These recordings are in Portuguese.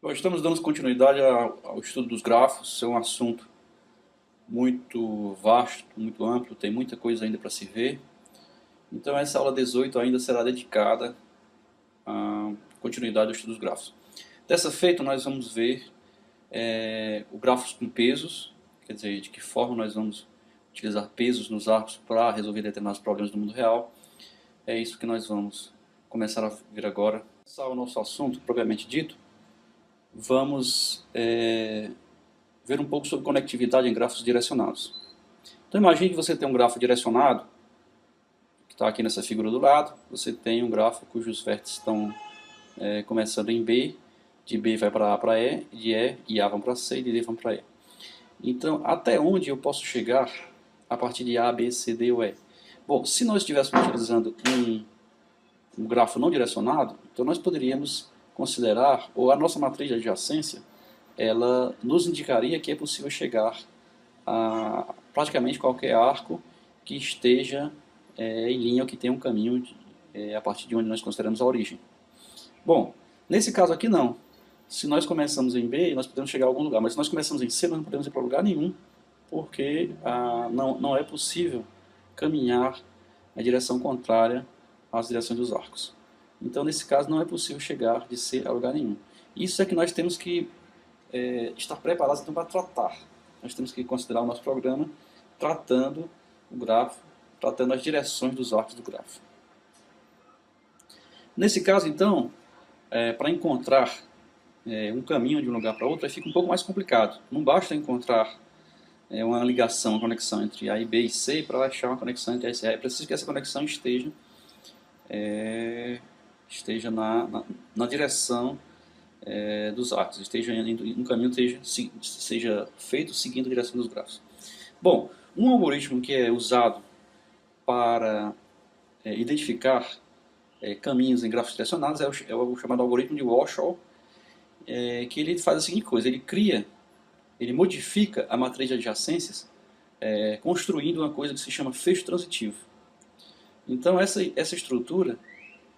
Bom, estamos dando continuidade ao estudo dos grafos. Isso é um assunto muito vasto, muito amplo, tem muita coisa ainda para se ver. Então essa aula 18 ainda será dedicada à continuidade do estudo dos grafos. Dessa feita nós vamos ver o grafos com pesos, quer dizer, de que forma nós vamos utilizar pesos nos arcos para resolver determinados problemas do mundo real. É isso que nós vamos começar a ver agora. Para começar o nosso assunto, propriamente dito, vamos ver um pouco sobre conectividade em grafos direcionados. Então imagine que você tem um grafo direcionado, que está aqui nessa figura do lado. Você tem um grafo cujos vértices estão começando em B, de B vai para A para E, de E e A vão para C, e de D vão para E. Então, até onde eu posso chegar a partir de A, B, C, D ou E? Bom, se nós estivéssemos utilizando um grafo não direcionado, então nós poderíamos considerar, ou a nossa matriz de adjacência, ela nos indicaria que é possível chegar a praticamente qualquer arco que esteja em linha ou que tenha um caminho a partir de onde nós consideramos a origem. Bom, nesse caso aqui não. Se nós começamos em B, nós podemos chegar a algum lugar, mas se nós começamos em C, nós não podemos ir para lugar nenhum, porque não é possível caminhar na direção contrária às direções dos arcos. Então, nesse caso, não é possível chegar de C a lugar nenhum. Isso é que nós temos que estar preparados então, para tratar. Nós temos que considerar o nosso programa tratando o grafo, tratando as direções dos arcos do grafo. Nesse caso, então, para encontrar um caminho de um lugar para outro, aí fica um pouco mais complicado. Não basta encontrar uma ligação, uma conexão entre A e B e C para achar uma conexão entre A e C. É preciso que essa conexão esteja na direção dos arcos, esteja um caminho seja feito seguindo a direção dos grafos. Bom, um algoritmo que é usado para identificar caminhos em grafos direcionados é o chamado algoritmo de Walsall, que ele faz a seguinte coisa: ele modifica a matriz de adjacências construindo uma coisa que se chama fecho transitivo. Então essa estrutura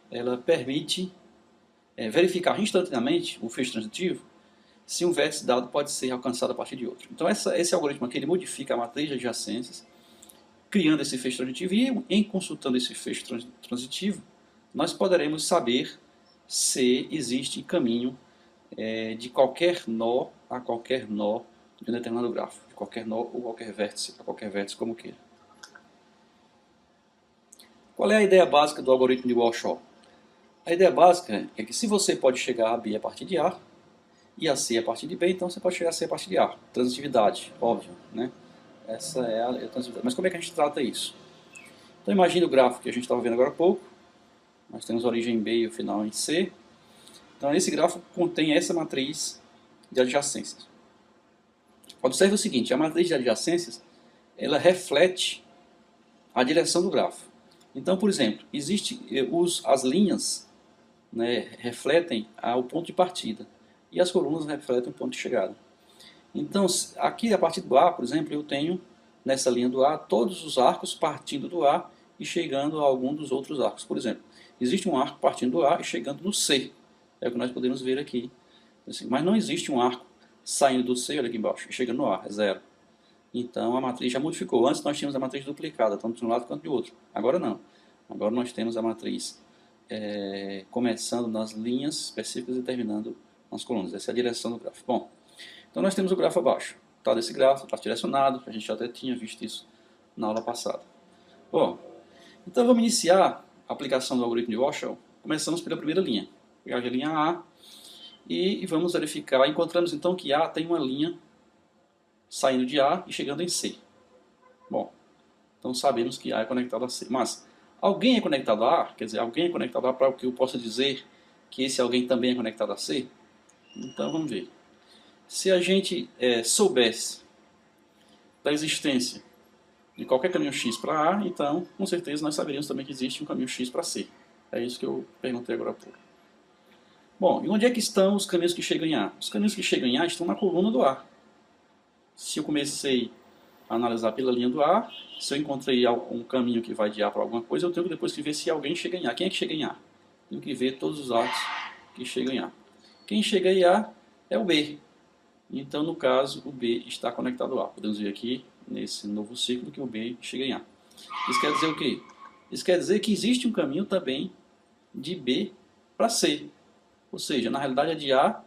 ela permite verificar instantaneamente o fecho transitivo se um vértice dado pode ser alcançado a partir de outro. Então esse algoritmo aqui ele modifica a matriz de adjacências, criando esse fecho transitivo, e em consultando esse fecho transitivo, nós poderemos saber se existe caminho de qualquer nó a qualquer nó de um determinado grafo, de qualquer nó ou qualquer vértice a qualquer vértice, como queira. Qual é a ideia básica do algoritmo de Walsall? A ideia básica é que se você pode chegar a B a partir de A e a C a partir de B, então você pode chegar a C a partir de A. Transitividade, óbvio, né? Essa é a transitividade. Mas como é que a gente trata isso? Então imagine o gráfico que a gente estava vendo agora há pouco. Nós temos a origem em B e o final em C. Então esse gráfico contém essa matriz de adjacências. Observe o seguinte: a matriz de adjacências ela reflete a direção do grafo. Então, por exemplo, as linhas refletem o ponto de partida e as colunas refletem o ponto de chegada. Então, aqui a partir do A, por exemplo, eu tenho nessa linha do A todos os arcos partindo do A e chegando a algum dos outros arcos. Por exemplo, existe um arco partindo do A e chegando no C. É o que nós podemos ver aqui. Mas não existe um arco saindo do C, olha aqui embaixo, e chegando no A, é zero. Então a matriz já modificou. Antes nós tínhamos a matriz duplicada, tanto de um lado quanto do outro. Agora não. Agora nós temos a matriz começando nas linhas específicas e terminando nas colunas. Essa é a direção do grafo. Bom, então nós temos o grafo abaixo. Tá desse grafo, está direcionado, a gente já até tinha visto isso na aula passada. Bom, então vamos iniciar a aplicação do algoritmo de Walsall. Começamos pela primeira linha. Pegar a linha A e vamos verificar. Encontramos então que A tem uma linha saindo de A e chegando em C. Bom, então sabemos que A é conectado a C. Mas alguém é conectado a A? Quer dizer, alguém é conectado a A para que eu possa dizer que esse alguém também é conectado a C? Então vamos ver. Se a gente soubesse da existência de qualquer caminho X para A, então com certeza nós saberíamos também que existe um caminho X para C. É isso que eu perguntei agora há pouco. Bom, e onde é que estão os caminhos que chegam em A? Os caminhos que chegam em A estão na coluna do A. Se eu comecei a analisar pela linha do A, se eu encontrei um caminho que vai de A para alguma coisa, eu tenho que depois que ver se alguém chega em A. Quem é que chega em A? Tenho que ver todos os arcos que chegam em A. Quem chega em A é o B. Então, no caso, o B está conectado ao A. Podemos ver aqui, nesse novo ciclo, que o B chega em A. Isso quer dizer o quê? Isso quer dizer que existe um caminho também de B para C. Ou seja, na realidade é de A,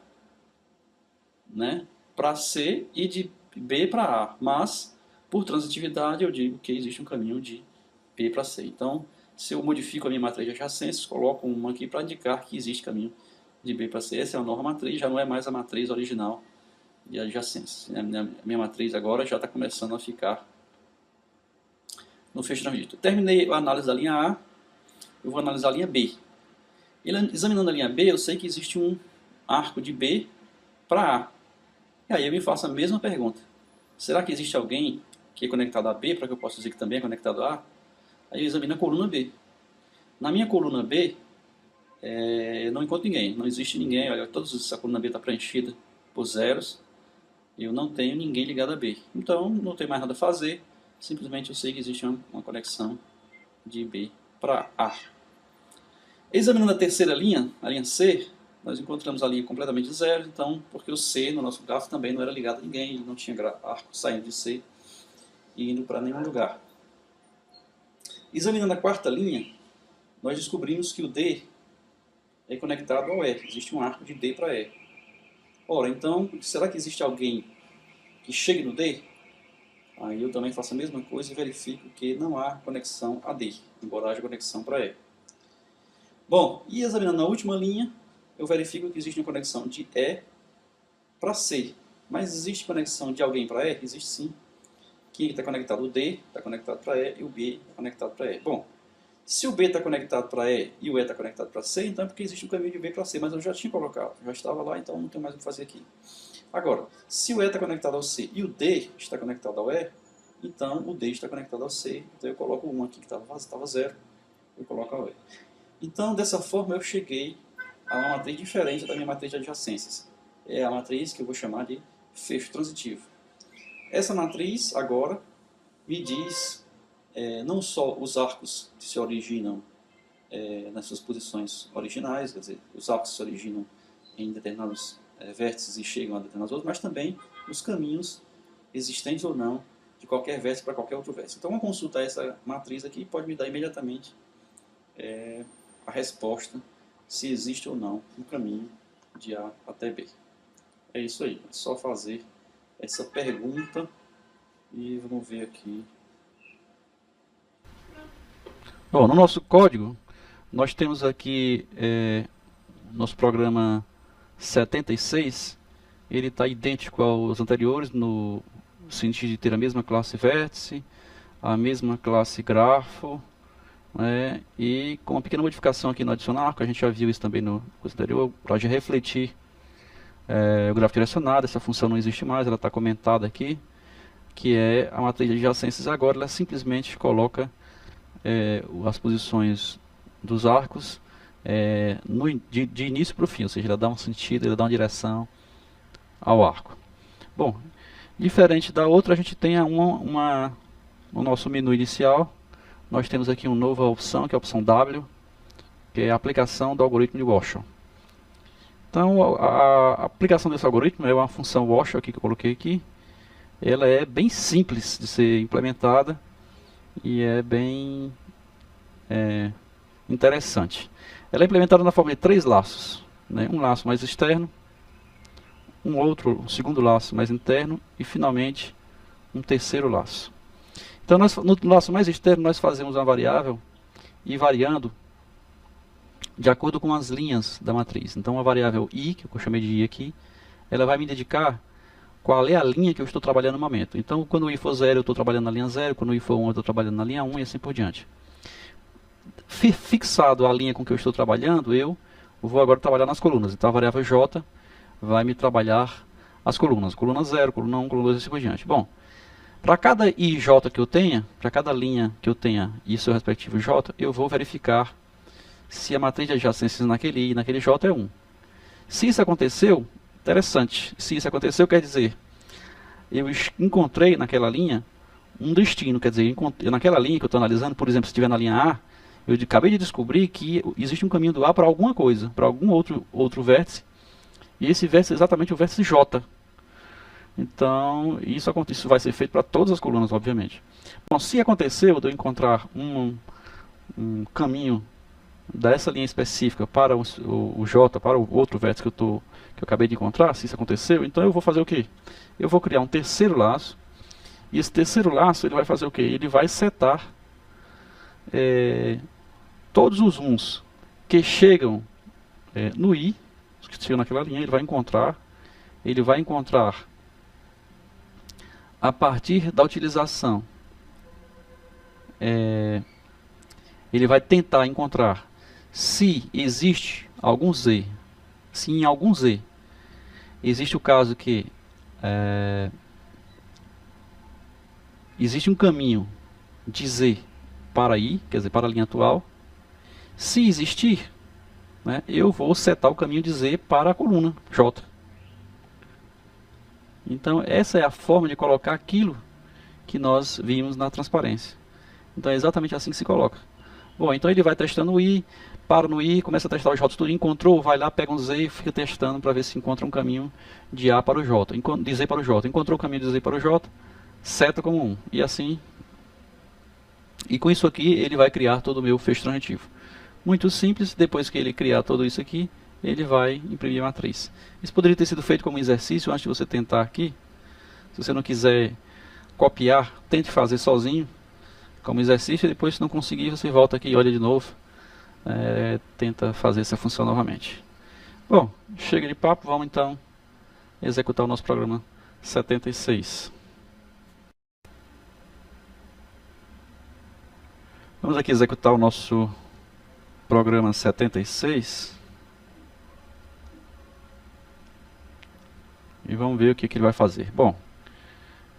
né, para C e de B para A. Mas, por transitividade, eu digo que existe um caminho de B para C. Então, se eu modifico a minha matriz de adjacências, coloco uma aqui para indicar que existe caminho de B para C. Essa é a nova matriz, já não é mais a matriz original de adjacências. A minha matriz agora já está começando a ficar no fecho transdito. Terminei a análise da linha A, eu vou analisar a linha B. Examinando a linha B, eu sei que existe um arco de B para A. E aí eu me faço a mesma pergunta. Será que existe alguém que é conectado a B, para que eu possa dizer que também é conectado a A? Aí eu examino a coluna B. Na minha coluna B, eu não encontro ninguém, não existe ninguém. Olha, essa coluna B está preenchida por zeros. Eu não tenho ninguém ligado a B. Então, não tem mais nada a fazer. Simplesmente eu sei que existe uma conexão de B para A. Examinando a terceira linha, a linha C, nós encontramos a linha completamente zero. Então, porque o C, no nosso gráfico, também não era ligado a ninguém. Ele não tinha arco saindo de C e indo para nenhum lugar. Examinando a quarta linha, nós descobrimos que o D é conectado ao E. Existe um arco de D para E. Ora, então, será que existe alguém que chegue no D? Aí eu também faço a mesma coisa e verifico que não há conexão a D, embora haja conexão para E. Bom, e examinando a última linha, eu verifico que existe uma conexão de E para C. Mas existe conexão de alguém para E? Existe sim. Quem está conectado? O D está conectado para E e o B está conectado para E. Bom, se o B está conectado para E e o E está conectado para C, então é porque existe um caminho de B para C, mas eu já tinha colocado, já estava lá, então não tem mais o que fazer aqui. Agora, se o E está conectado ao C e o D está conectado ao E, então o D está conectado ao C, então eu coloco 1 aqui que estava 0, eu coloco ao E. Então, dessa forma, eu cheguei a uma matriz diferente da minha matriz de adjacências. É a matriz que eu vou chamar de fecho transitivo. Essa matriz, agora, me diz não só os arcos que se originam nas suas posições originais, quer dizer, os arcos se originam em determinados vértices e chegam a determinados outros, mas também os caminhos existentes ou não de qualquer vértice para qualquer outro vértice. Então, uma consulta a essa matriz aqui pode me dar imediatamente a resposta se existe ou não um caminho de A até B. É isso aí, é só fazer essa pergunta e vamos ver aqui. Bom, no nosso código, nós temos aqui nosso programa 76, ele está idêntico aos anteriores no sentido de ter a mesma classe vértice, a mesma classe grafo, né, e com uma pequena modificação aqui no adicionar arco, a gente já viu isso também no curso anterior, para refletir o gráfico direcionado. Essa função não existe mais, ela está comentada aqui, que é a matriz de adjacências. Agora ela simplesmente coloca as posições dos arcos de início para o fim, ou seja, ela dá um sentido, ela dá uma direção ao arco. Bom, diferente da outra, a gente tem no nosso menu inicial, nós temos aqui uma nova opção, que é a opção W, que é a aplicação do algoritmo de Warshall. Então, a aplicação desse algoritmo é uma função Warshall aqui que eu coloquei aqui. Ela é bem simples de ser implementada e é bem interessante. Ela é implementada na forma de 3 laços, né? Um laço mais externo, um segundo laço mais interno e, finalmente, um terceiro laço. Então, no laço mais externo, nós fazemos uma variável e variando de acordo com as linhas da matriz. Então, a variável i, que eu chamei de i aqui, ela vai me indicar qual é a linha que eu estou trabalhando no momento. Então, quando o i for 0, eu estou trabalhando na linha 0, quando o i for 1, eu estou trabalhando na linha 1 e assim por diante. Fixado a linha com que eu estou trabalhando, eu vou agora trabalhar nas colunas. Então, a variável j vai me trabalhar as colunas. Coluna 0, coluna 1, coluna 2 e assim por diante. Bom, para cada ij que eu tenha, para cada linha que eu tenha e seu respectivo j, eu vou verificar se a matriz de adjacências naquele i e naquele j é 1. Se isso aconteceu, interessante. Se isso aconteceu, quer dizer, eu encontrei naquela linha um destino. Quer dizer, naquela linha que eu estou analisando, por exemplo, se estiver na linha A, eu acabei de descobrir que existe um caminho do A para alguma coisa, para algum outro vértice, E esse vértice é exatamente o vértice J. Então, isso vai ser feito para todas as colunas, obviamente. Bom, se aconteceu de eu encontrar um caminho dessa linha específica para o J, para o outro vértice que eu acabei de encontrar, se isso aconteceu, então eu vou fazer o quê? Eu vou criar um terceiro laço, e esse terceiro laço ele vai fazer o quê? Ele vai setar todos os uns que chegam no I, os que chegam naquela linha, ele vai encontrar a partir da utilização, ele vai tentar encontrar se existe algum Z, se em algum Z existe o caso que existe um caminho de Z para I, quer dizer, para a linha atual. Se existir, né, eu vou setar o caminho de Z para a coluna J. Então essa é a forma de colocar aquilo que nós vimos na transparência. Então é exatamente assim que se coloca. Bom, então ele vai testando o I, para no I, começa a testar os J tudo, encontrou, vai lá, pega um Z e fica testando para ver se encontra um caminho de A para o J, de Z para o J. Encontrou o caminho de Z para o J, seta como 1. E assim, e com isso aqui ele vai criar todo o meu fecho transitivo. Muito simples, depois que ele criar tudo isso aqui, ele vai imprimir a matriz. Isso poderia ter sido feito como exercício antes de você tentar aqui. Se você não quiser copiar, tente fazer sozinho, como exercício, e depois se não conseguir, você volta aqui e olha de novo. Tenta fazer essa função novamente. Bom, chega de papo, vamos então executar o nosso programa 76. Vamos aqui executar o nosso programa 76. E vamos ver o que ele vai fazer. Bom,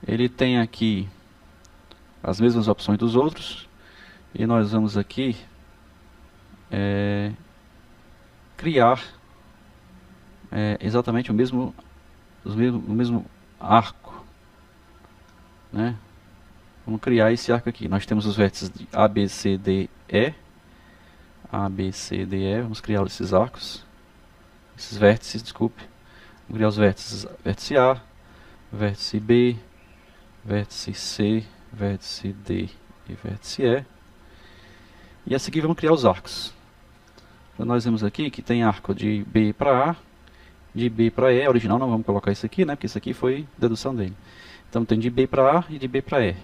ele tem aqui as mesmas opções dos outros. E nós vamos aqui criar exatamente o mesmo arco, né? Vamos criar esse arco aqui. Nós temos os vértices de A, B, C, D, E. A, B, C, D, E. Vamos criar esses arcos. Esses vértices, desculpe. Vamos criar os vértices. Vértice A, vértice B, vértice C, vértice D e vértice E. E a seguir vamos criar os arcos. Então nós vemos aqui que tem arco de B para A, de B para E. Original não vamos colocar isso aqui, né? Porque isso aqui foi dedução dele. Então tem de B para A e de B para E.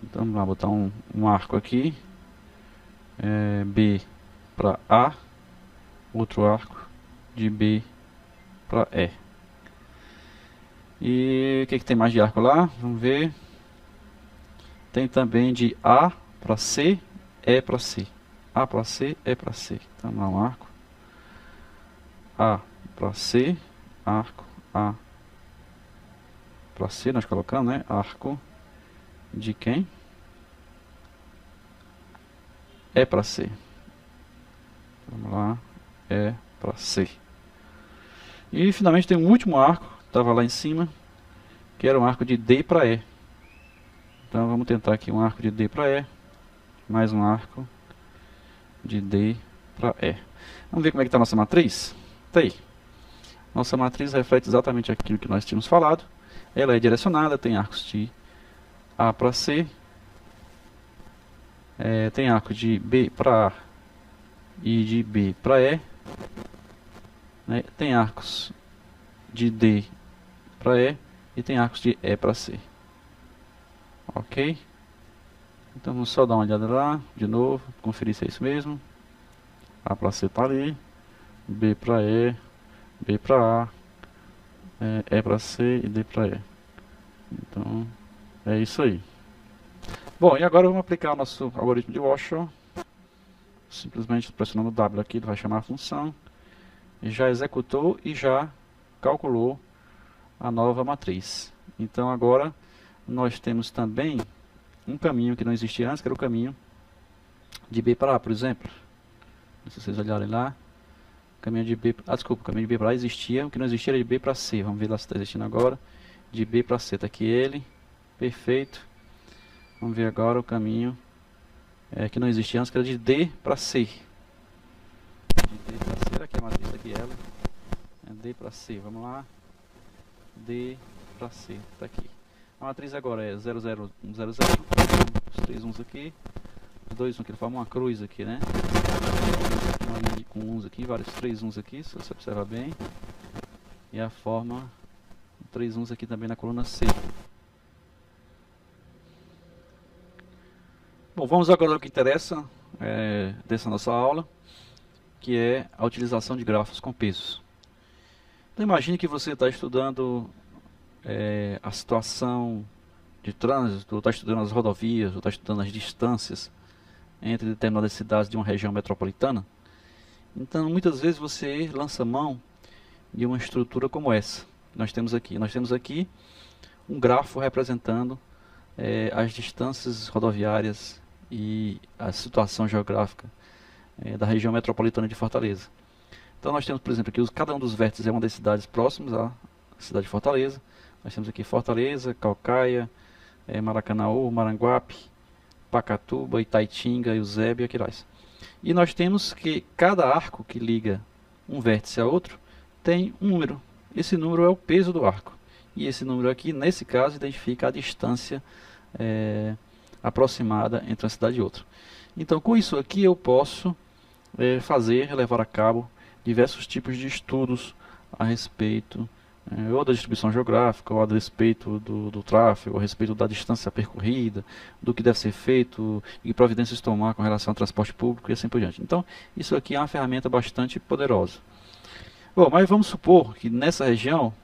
Então vamos lá, botar um arco aqui. B para A. Outro arco de B para E. E o que tem mais de arco lá? Vamos ver. Tem também de A para C, E para C. A para C, E para C. Então lá um arco. A para C, arco A para C, nós colocamos, né? Arco de quem? E para C. Vamos lá, E para C. E finalmente tem um último arco, estava lá em cima, que era um arco de D para E. Então vamos tentar aqui um arco de D para E, mais um arco de D para E. Vamos ver como é que está a nossa matriz? Tá aí. Nossa matriz reflete exatamente aquilo que nós tínhamos falado. Ela é direcionada, tem arcos de A para C, tem arco de B para A e de B para E, né? Tem arcos de D para E e tem arcos de E para C. Ok? Então vamos só dar uma olhada lá, de novo, conferir se é isso mesmo. A para C está ali, B para E, B para A, E para C e D para E. Então é isso aí. Bom, e agora vamos aplicar o nosso algoritmo de Washoe. Simplesmente pressionando o W aqui, ele vai chamar a função. E já executou e já calculou a nova matriz. Então agora nós temos também um caminho que não existia antes, que era o caminho de B para A, por exemplo. Se vocês olharem lá, caminho de B, desculpa, o caminho de B para A existia, o que não existia era de B para C. Vamos ver lá se está existindo agora. De B para C, está aqui ele, perfeito. Vamos ver agora o caminho que não existia antes, que era de D para C. De D para C, aqui a matriz está aqui ela. É D para C, vamos lá. D para C, tá aqui. A matriz agora é 0, 0, 1, 0, 0. Os 3 uns aqui. Os 2 1 que ele forma uma cruz aqui, né? Uma linha com uns aqui, vários 3 uns aqui, se você observar bem. E a forma 3 uns aqui também na coluna C. Bom, vamos agora ao que interessa dessa nossa aula, que é a utilização de grafos com pesos. Então imagine que você está estudando a situação de trânsito, ou está estudando as rodovias, ou está estudando as distâncias entre determinadas cidades de uma região metropolitana. Então muitas vezes você lança mão de uma estrutura como essa que nós temos aqui. Nós temos aqui um grafo representando as distâncias rodoviárias e a situação geográfica da região metropolitana de Fortaleza. Então nós temos, por exemplo, aqui cada um dos vértices é uma das cidades próximas à cidade de Fortaleza. Nós temos aqui Fortaleza, Caucaia, Maracanaú, Maranguape, Pacatuba, Itaitinga, Eusébio e Aquiraz. E nós temos que cada arco que liga um vértice a outro tem um número. Esse número é o peso do arco. E esse número aqui, nesse caso, identifica a distância aproximada entre uma cidade e outra. Então, com isso aqui, eu posso levar a cabo diversos tipos de estudos a respeito ou da distribuição geográfica, ou a respeito do tráfego, a respeito da distância percorrida, do que deve ser feito e providências tomar com relação ao transporte público e assim por diante. Então, isso aqui é uma ferramenta bastante poderosa. Bom, mas vamos supor que nessa região,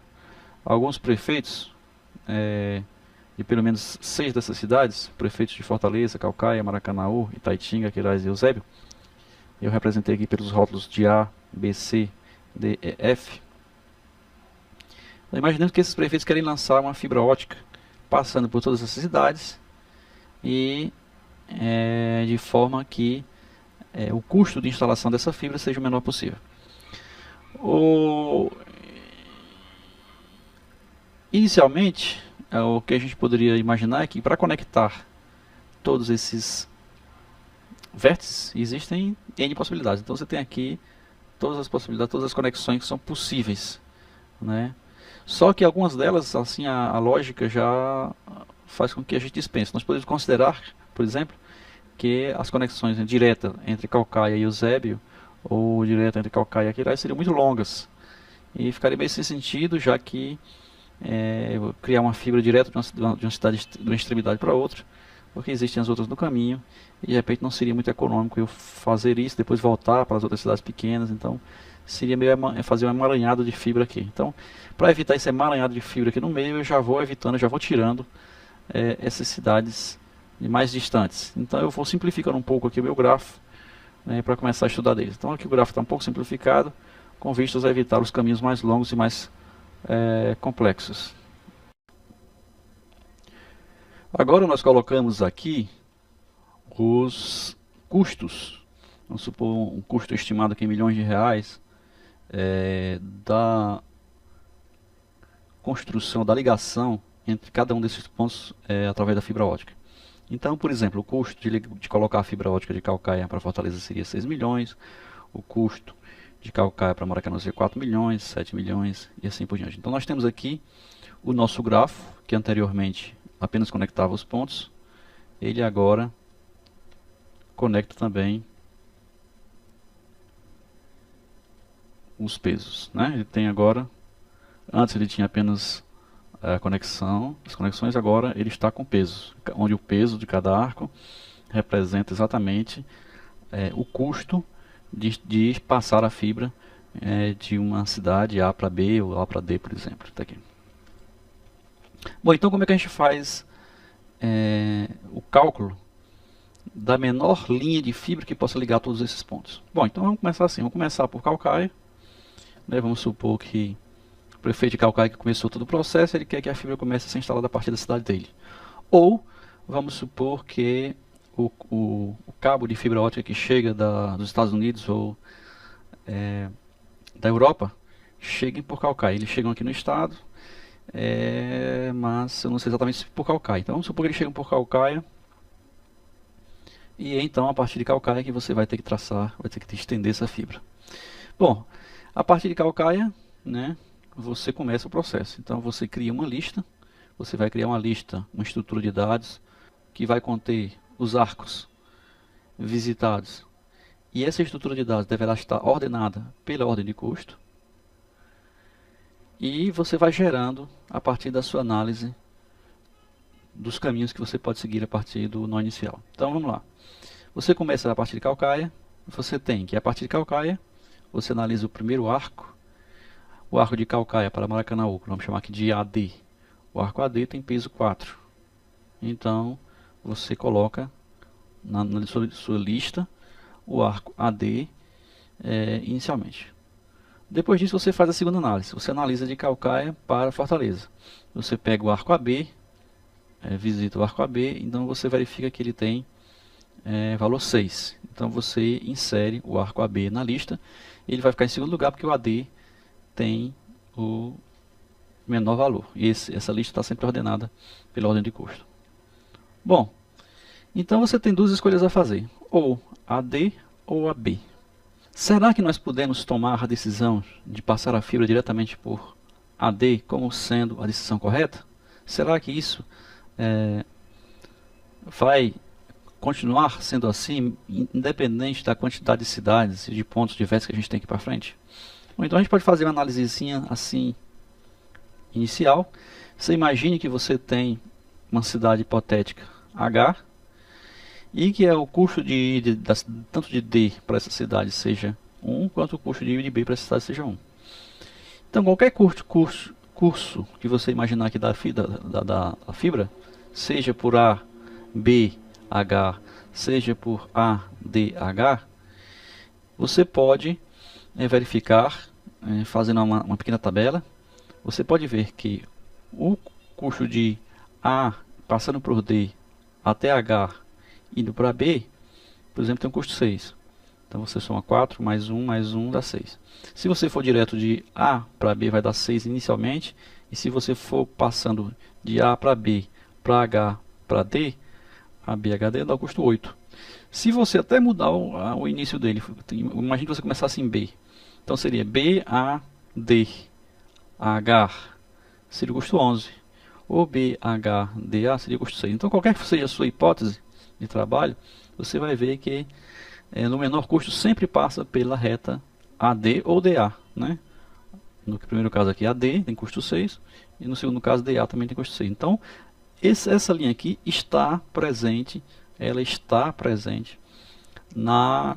alguns prefeitos de pelo menos 6 dessas cidades, prefeitos de Fortaleza, Caucaia, Maracanaú, Itaitinga, Aquiraz e Eusébio, eu representei aqui pelos rótulos de A, B, C, D, E, F. Então, imaginando que esses prefeitos querem lançar uma fibra ótica passando por todas essas cidades e de forma que o custo de instalação dessa fibra seja o menor possível. Inicialmente, o que a gente poderia imaginar é que para conectar todos esses vértices existem N possibilidades. Então você tem aqui todas as possibilidades, todas as conexões que são possíveis, né? Só que algumas delas, assim, a lógica já faz com que a gente dispense. Nós podemos considerar, por exemplo, que as conexões diretas entre Caucaia e Eusébio, ou direta entre Caucaia e Aquiraz, seriam muito longas. E ficaria bem sem sentido, já que criar uma fibra direta de uma cidade, de uma extremidade para outra, porque existem as outras no caminho, e de repente não seria muito econômico eu fazer isso, depois voltar para as outras cidades pequenas. Então seria meio fazer um emaranhado de fibra aqui. Então, para evitar esse emaranhado de fibra aqui no meio, eu já vou evitando, já vou tirando essas cidades mais distantes. Então eu vou simplificando um pouco aqui o meu grafo, para começar a estudar deles. Então aqui o gráfico está um pouco simplificado, com vistas a evitar os caminhos mais longos e mais complexos. Agora nós colocamos aqui os custos. Vamos supor um custo estimado aqui em milhões de reais da construção, da ligação entre cada um desses pontos através da fibra ótica. Então, por exemplo, o custo de colocar a fibra ótica de Caucaia para Fortaleza seria 6 milhões, o custo de Caucaia para Maracanã seria 4 milhões, 7 milhões e assim por diante. Então nós temos aqui o nosso grafo, que anteriormente apenas conectava os pontos, ele agora conecta também os pesos, né? Ele tem agora, antes ele tinha apenas a conexão, as conexões, agora ele está com pesos, onde o peso de cada arco representa exatamente o custo de passar a fibra de uma cidade A para B ou A para D, por exemplo. Tá aqui. Bom, então como é que a gente faz o cálculo da menor linha de fibra que possa ligar todos esses pontos? Bom, então vamos começar assim, vamos começar por Caucaia, né? Vamos supor que o prefeito de Caucaia, que começou todo o processo, ele quer que a fibra comece a ser instalada a partir da cidade dele. Ou vamos supor que o cabo de fibra ótica que chega dos Estados Unidos ou da Europa cheguem por Caucaia. Eles chegam aqui no estado, mas eu não sei exatamente se por Caucaia. Então vamos supor que eles chegam por Caucaia, e então a partir de Caucaia que você vai ter que traçar, vai ter que estender essa fibra. Bom, A partir de calcaia, né, você começa o processo. Então você cria uma lista, você vai criar uma lista, uma estrutura de dados que vai conter os arcos visitados. E essa estrutura de dados deverá estar ordenada pela ordem de custo. E você vai gerando, a partir da sua análise, dos caminhos que você pode seguir a partir do nó inicial. Então vamos lá. Você começa a partir de calcaia. Você tem que, a partir de calcaia, você analisa o primeiro arco. O arco de calcaia para Maracanaú, que vamos chamar aqui de AD. O arco AD tem peso 4. Então, você coloca na sua lista o arco AD inicialmente. Depois disso, você faz a segunda análise. Você analisa de calcaia para Fortaleza. Você pega o arco AB, visita o arco AB, então você verifica que ele tem valor 6. Então você insere o arco AB na lista. Ele vai ficar em segundo lugar porque o AD tem o menor valor. E essa lista está sempre ordenada pela ordem de custo. Bom, então você tem duas escolhas a fazer, ou AD ou AB. Será que nós podemos tomar a decisão de passar a fibra diretamente por AD como sendo a decisão correta? Será que isso vai continuar sendo assim, independente da quantidade de cidades e de pontos diversos que a gente tem aqui para frente? Ou então a gente pode fazer uma análisezinha assim inicial. Você imagine que você tem uma cidade hipotética H e que é o custo tanto de D para essa cidade seja 1, quanto o custo de B para essa cidade seja 1. Então qualquer curso que você imaginar aqui da fibra, seja por A, B, H, seja por A, D, H, você pode verificar, fazendo uma pequena tabela. Você pode ver que o custo de A passando por D até H indo para B, por exemplo, tem um custo 6. Então você soma 4 mais 1 dá 6. Se você for direto de A para B vai dar 6 inicialmente. E se você for passando de A para B, para H, para D, A, B, H, D dá o custo 8. Se você até mudar o início dele, imagine que você começasse em B. Então seria B, A, D, H, seria o custo 11. Ou B, H, D, A seria o custo 6. Então qualquer que seja a sua hipótese de trabalho, você vai ver que no menor custo sempre passa pela reta AD ou DA, né? No primeiro caso aqui AD tem custo 6 e no segundo caso DA também tem custo 6. Então essa linha aqui está presente, ela está presente na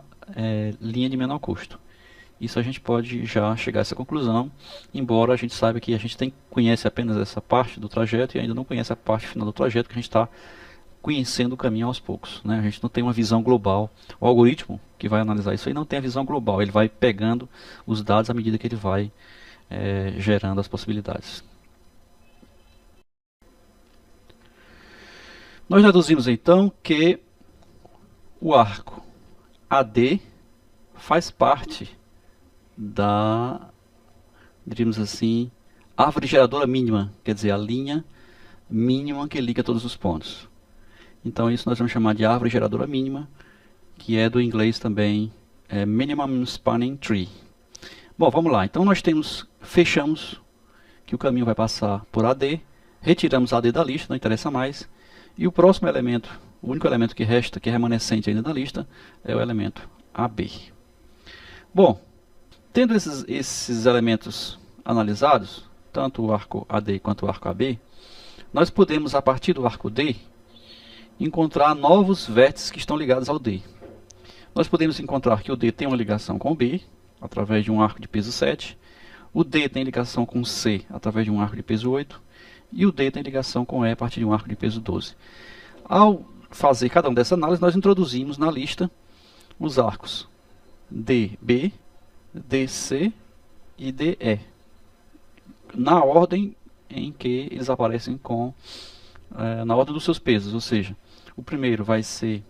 linha de menor custo. Isso a gente pode já chegar a essa conclusão, embora a gente saiba que a gente conhece apenas essa parte do trajeto e ainda não conhece a parte final do trajeto, que a gente está conhecendo o caminho aos poucos, né? A gente não tem uma visão global. O algoritmo que vai analisar isso aí não tem a visão global, ele vai pegando os dados à medida que ele vai gerando as possibilidades. Nós deduzimos então que o arco AD faz parte diríamos assim, árvore geradora mínima, quer dizer, a linha mínima que liga todos os pontos. Então isso nós vamos chamar de árvore geradora mínima, que é do inglês também Minimum Spanning Tree. Bom, vamos lá. Então nós fechamos que o caminho vai passar por AD, retiramos AD da lista, não interessa mais, e o próximo elemento, o único elemento que resta, que é remanescente ainda da lista, é o elemento AB. Bom, tendo esses elementos analisados, tanto o arco AD quanto o arco AB, nós podemos, a partir do arco D, encontrar novos vértices que estão ligados ao D. Nós podemos encontrar que o D tem uma ligação com o B, através de um arco de peso 7. O D tem ligação com o C, através de um arco de peso 8. E o D tem ligação com E, a partir de um arco de peso 12. Ao fazer cada uma dessas análises, nós introduzimos na lista os arcos DB, DC e DE, na ordem em que eles aparecem na ordem dos seus pesos, ou seja, o primeiro vai ser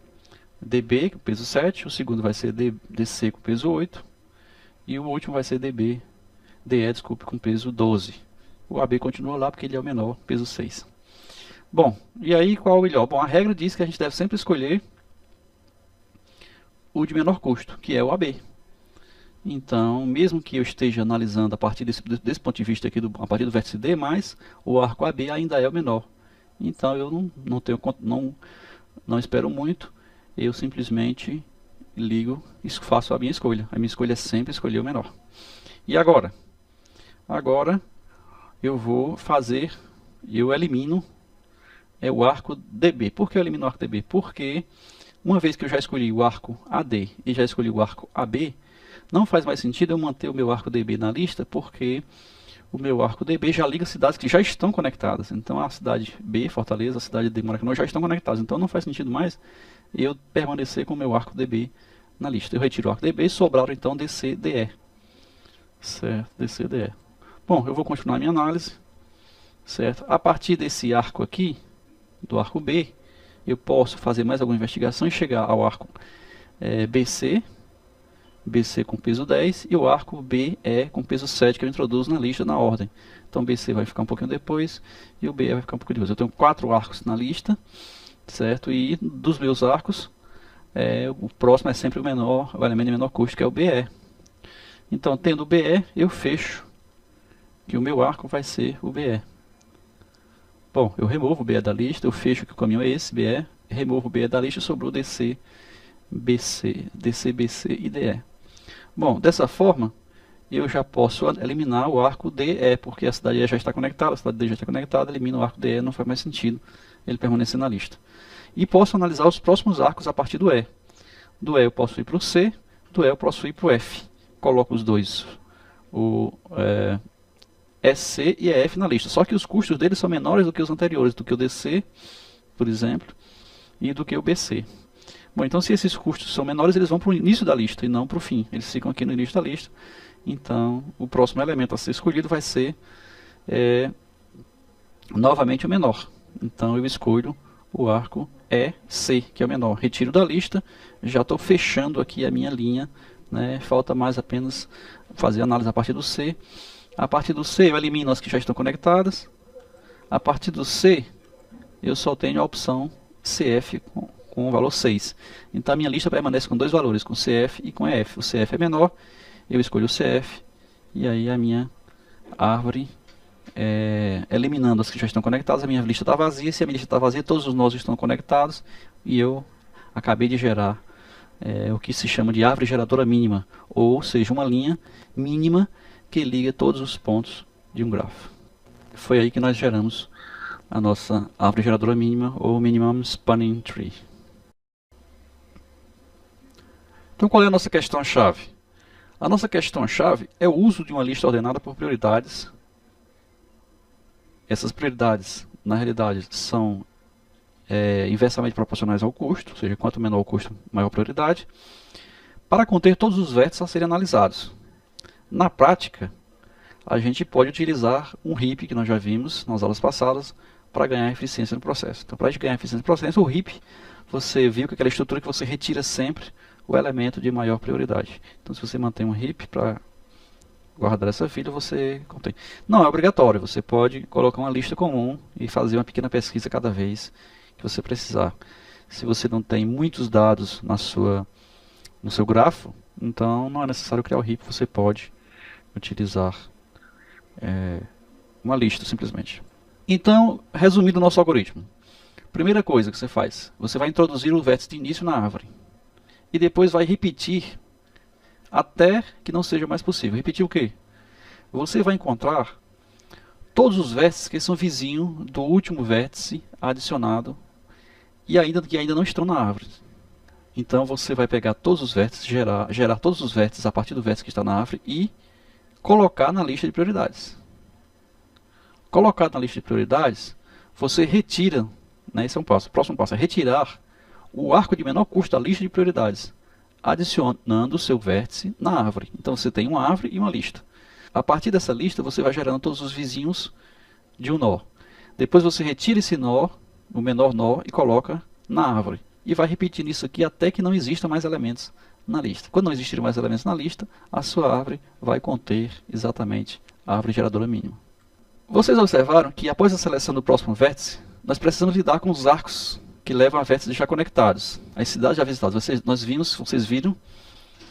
DB com peso 7, o segundo vai ser DC com peso 8 e o último vai ser DE, desculpe, com peso 12. O AB continua lá porque ele é o menor, peso 6. Bom, e aí qual é o melhor? Bom, a regra diz que a gente deve sempre escolher o de menor custo, que é o AB. Então, mesmo que eu esteja analisando a partir desse ponto de vista aqui, a partir do vértice D+, o arco AB ainda é o menor. Então eu não espero muito, eu simplesmente ligo e faço a minha escolha. A minha escolha é sempre escolher o menor. E agora? Agora eu eu elimino o arco DB. Por que eu elimino o arco DB? Porque uma vez que eu já escolhi o arco AD e já escolhi o arco AB, não faz mais sentido eu manter o meu arco DB na lista, porque o meu arco DB já liga cidades que já estão conectadas. Então a cidade B, Fortaleza, a cidade D, Maracanã, já estão conectadas. Então não faz sentido mais eu permanecer com o meu arco DB na lista. Eu retiro o arco DB e sobraram então DC, DE. Certo, DC, DE. Bom, eu vou continuar a minha análise. Certo? A partir desse arco aqui, do arco B, eu posso fazer mais alguma investigação e chegar ao arco BC com peso 10 e o arco BE com peso 7 que eu introduzo na lista na ordem. Então BC vai ficar um pouquinho depois e o BE vai ficar um pouquinho depois. Eu tenho 4 arcos na lista, certo? E dos meus arcos, o próximo é sempre o elemento de menor custo, que é o BE. Então, tendo o BE, eu fecho que o meu arco vai ser o BE. Bom, eu removo o BE da lista, eu fecho que o caminho é esse, BE, removo o BE da lista e sobrou DC, BC e DE. Bom, dessa forma, eu já posso eliminar o arco DE, porque a cidade E já está conectada, a cidade D já está conectada, elimino o arco DE, não faz mais sentido ele permanecer na lista. E posso analisar os próximos arcos a partir do E. Do E eu posso ir para o C, do E eu posso ir para o F. Coloco os dois, o EC e EF na lista. Só que os custos deles são menores do que os anteriores, do que o DC, por exemplo, e do que o BC. Bom, então se esses custos são menores, eles vão para o início da lista e não para o fim. Eles ficam aqui no início da lista. Então, o próximo elemento a ser escolhido vai ser novamente o menor. Então, eu escolho o arco EC, que é o menor. Retiro da lista, já estou fechando aqui a minha linha, né? Falta mais apenas fazer a análise a partir do C. A partir do C, eu elimino as que já estão conectadas. A partir do C, eu só tenho a opção CF com o valor 6. Então a minha lista permanece com dois valores, com CF e com EF. O CF é menor, eu escolho o CF, e aí a minha árvore, eliminando as que já estão conectadas, a minha lista está vazia. Se a minha lista está vazia, todos os nós estão conectados, e eu acabei de gerar o que se chama de árvore geradora mínima, ou seja, uma linha mínima que liga todos os pontos de um grafo. Foi aí que nós geramos a nossa árvore geradora mínima, ou Minimum Spanning Tree. Então qual é a nossa questão-chave? A nossa questão-chave é o uso de uma lista ordenada por prioridades. Essas prioridades, na realidade, são inversamente proporcionais ao custo, ou seja, quanto menor o custo, maior a prioridade, para conter todos os vértices a serem analisados. Na prática, a gente pode utilizar um heap, que nós já vimos nas aulas passadas, para ganhar eficiência no processo. Então, para a gente ganhar eficiência no processo, o heap, você viu que é aquela estrutura que você retira sempre o elemento de maior prioridade. Então, se você mantém um heap para guardar essa filha, você contém. Não é obrigatório, você pode colocar uma lista comum e fazer uma pequena pesquisa cada vez que você precisar. Se você não tem muitos dados no seu grafo, então não é necessário criar o heap, você pode utilizar uma lista simplesmente. Então, resumindo o nosso algoritmo. Primeira coisa que você faz, você vai introduzir o vértice de início na árvore. E depois vai repetir até que não seja mais possível. Repetir o quê? Você vai encontrar todos os vértices que são vizinhos do último vértice adicionado e que ainda não estão na árvore. Então você vai pegar todos os vértices, gerar todos os vértices a partir do vértice que está na árvore e colocar na lista de prioridades. Colocado na lista de prioridades, você retira, né, esse é um passo. O próximo passo é retirar o arco de menor custo da lista de prioridades, adicionando o seu vértice na árvore. Então você tem uma árvore e uma lista. A partir dessa lista você vai gerando todos os vizinhos de um nó. Depois você retira esse nó, o menor nó, e coloca na árvore. E vai repetindo isso aqui até que não exista mais elementos na lista. Quando não existirem mais elementos na lista, a sua árvore vai conter exatamente a árvore geradora mínima. Vocês observaram que após a seleção do próximo vértice, nós precisamos lidar com os arcos que levam a vértices já conectados. As cidades já visitadas. Vocês viram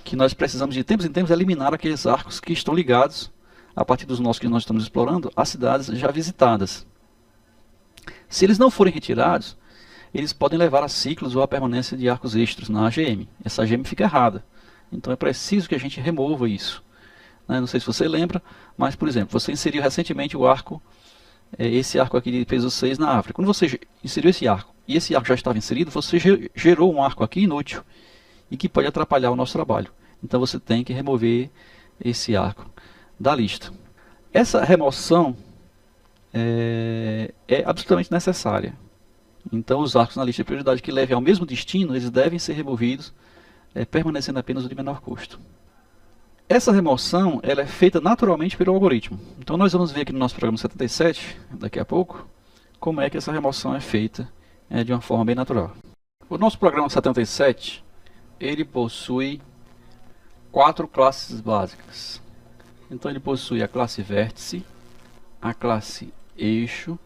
que nós precisamos de tempos em tempos eliminar aqueles arcos que estão ligados, a partir dos nossos que nós estamos explorando, a cidades já visitadas. Se eles não forem retirados, eles podem levar a ciclos ou a permanência de arcos extras na AGM. Essa AGM fica errada. Então é preciso que a gente remova isso. Não sei se você lembra, mas, por exemplo, você inseriu recentemente o arco, esse arco aqui de peso 6 na África. Quando você inseriu esse arco, e esse arco já estava inserido, você gerou um arco aqui inútil, e que pode atrapalhar o nosso trabalho. Então você tem que remover esse arco da lista. Essa remoção é absolutamente necessária. Então os arcos na lista de prioridade que levem ao mesmo destino, eles devem ser removidos, permanecendo apenas o de menor custo. Essa remoção ela é feita naturalmente pelo algoritmo. Então nós vamos ver aqui no nosso programa 77, daqui a pouco, como é que essa remoção é feita de uma forma bem natural. O nosso programa 77, ele possui 4 classes básicas. Então ele possui a classe vértice, a classe eixo,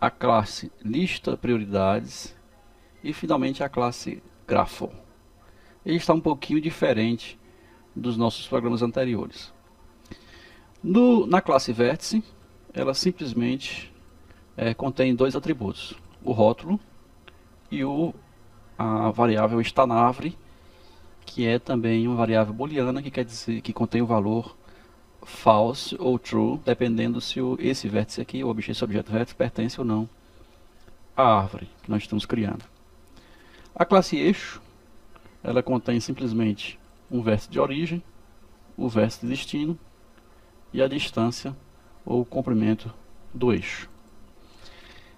a classe lista prioridades e finalmente a classe grafo. Ele está um pouquinho diferente dos nossos programas anteriores. Na classe vértice, ela simplesmente contém 2 atributos, o rótulo e a variável está na árvore, que é também uma variável booleana, que quer dizer que contém o valor false ou true, dependendo se esse vértice aqui, esse objeto vértice, pertence ou não à árvore que nós estamos criando. A classe eixo, ela contém simplesmente um vértice de origem, o vértice de destino e a distância ou o comprimento do eixo.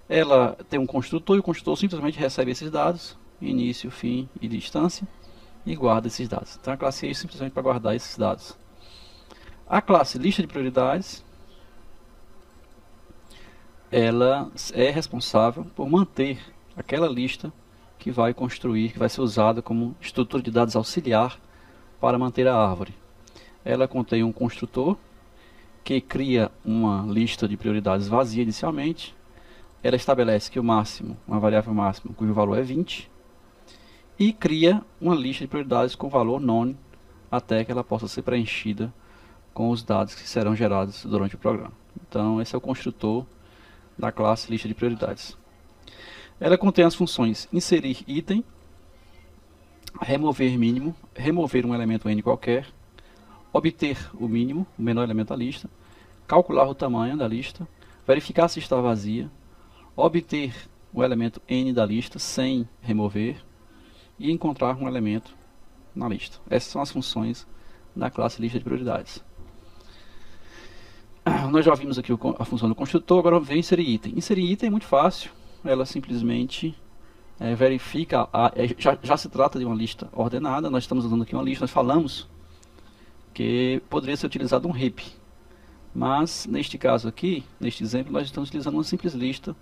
Ela tem um construtor e o construtor simplesmente recebe esses dados, início, fim e distância, e guarda esses dados. Então a classe eixo simplesmente para guardar esses dados. A classe lista de prioridades, ela é responsável por manter aquela lista que vai construir, que vai ser usada como estrutura de dados auxiliar para manter a árvore. Ela contém um construtor que cria uma lista de prioridades vazia inicialmente. Ela estabelece que o máximo, uma variável máxima, cujo valor é 20, e cria uma lista de prioridades com valor none até que ela possa ser preenchida com os dados que serão gerados durante o programa. Então esse é o construtor da classe lista de prioridades. Ela contém as funções inserir item, remover mínimo, remover um elemento n qualquer, obter o mínimo, o menor elemento da lista, calcular o tamanho da lista, verificar se está vazia, obter o elemento n da lista sem remover e encontrar um elemento na lista. Essas são as funções da classe lista de prioridades. Nós já vimos aqui a função do construtor, agora vem inserir item. Inserir item é muito fácil, ela simplesmente verifica, já se trata de uma lista ordenada, nós estamos usando aqui uma lista, nós falamos que poderia ser utilizado um heap, mas neste caso aqui, neste exemplo, nós estamos utilizando uma simples lista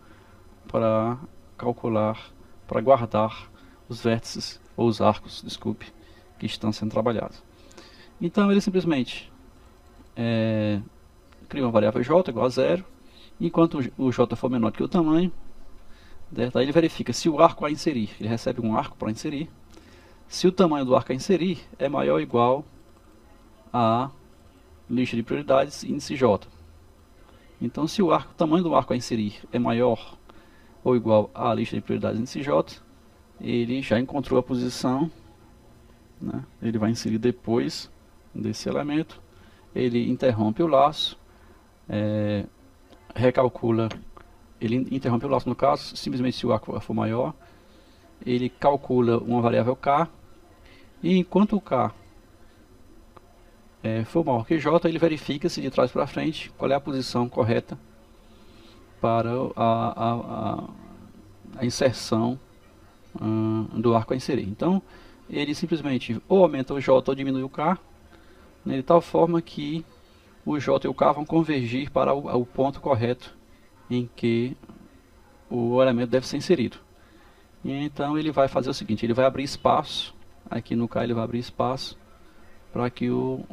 para calcular, para guardar os vértices, ou os arcos, desculpe, que estão sendo trabalhados. Então ele simplesmente cria uma variável j igual a 0, enquanto o j for menor que o tamanho, daí ele verifica se o arco a inserir, ele recebe um arco para inserir, se o tamanho do arco a inserir é maior ou igual a lista de prioridades índice j. Então se o tamanho do arco a inserir é maior ou igual à lista de prioridades índice j, ele já encontrou a posição, né? Ele vai inserir depois desse elemento, ele interrompe o laço, recalcula, ele interrompe o laço no caso, simplesmente se o arco for maior, ele calcula uma variável k, e enquanto o k for maior que j, ele verifica se de trás para frente qual é a posição correta para a inserção do arco a inserir. Então ele simplesmente ou aumenta o j ou diminui o k, né, de tal forma que o j e o k vão convergir para o ponto correto em que o elemento deve ser inserido. E então ele vai fazer o seguinte, ele vai abrir espaço, aqui no k ele vai abrir espaço para que o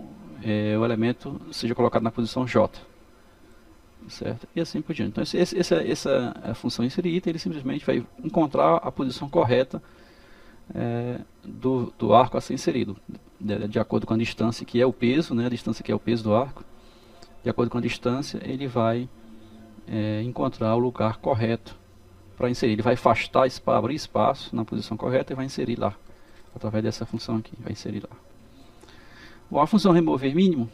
elemento seja colocado na posição j, certo? E assim por diante. Então essa função inserir item, ele simplesmente vai encontrar a posição correta do arco a ser inserido, de acordo com a distância que é o peso, né, a distância que é o peso do arco. De acordo com a distância, ele vai encontrar o lugar correto para inserir. Ele vai afastar, abrir espaço na posição correta e vai inserir lá, através dessa função aqui, vai inserir lá. Bom, a função remover mínimo,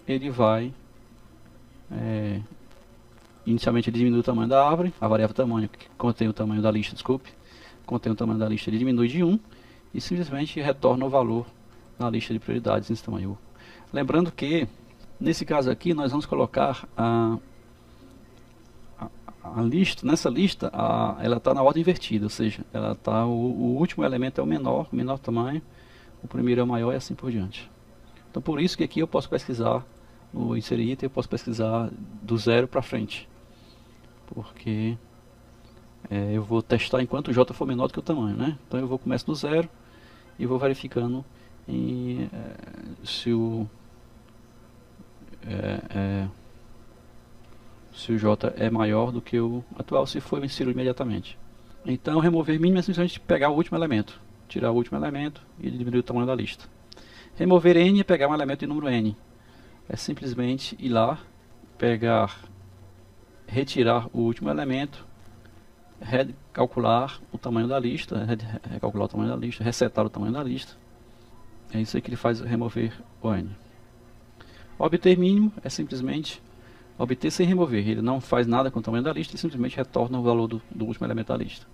ele vai inicialmente ele diminui o tamanho da árvore, a variável tamanho que contém o tamanho da lista, contém o tamanho da lista, ele diminui de 1 e simplesmente retorna o valor na lista de prioridades nesse tamanho. Lembrando que nesse caso aqui nós vamos colocar a lista, nessa lista ela está na ordem invertida, ou seja, ela tá, o último elemento é o menor tamanho, o primeiro é o maior e assim por diante. Então por isso que aqui eu posso pesquisar, no inserir item eu posso pesquisar do 0 para frente, porque eu vou testar enquanto o J for menor do que o tamanho, né? Então eu vou começar do 0 e vou verificando se o J é maior do que o atual. Se for, eu insiro imediatamente. Então remover mínimo é simplesmente pegar o último elemento, tirar o último elemento e diminuir o tamanho da lista. Remover N é pegar um elemento de número N, é simplesmente ir lá, retirar o último elemento, recalcular o tamanho da lista, resetar o tamanho da lista. É isso aí que ele faz, remover o N. Obter mínimo é simplesmente obter sem remover, ele não faz nada com o tamanho da lista, ele simplesmente retorna o valor do último elemento da lista.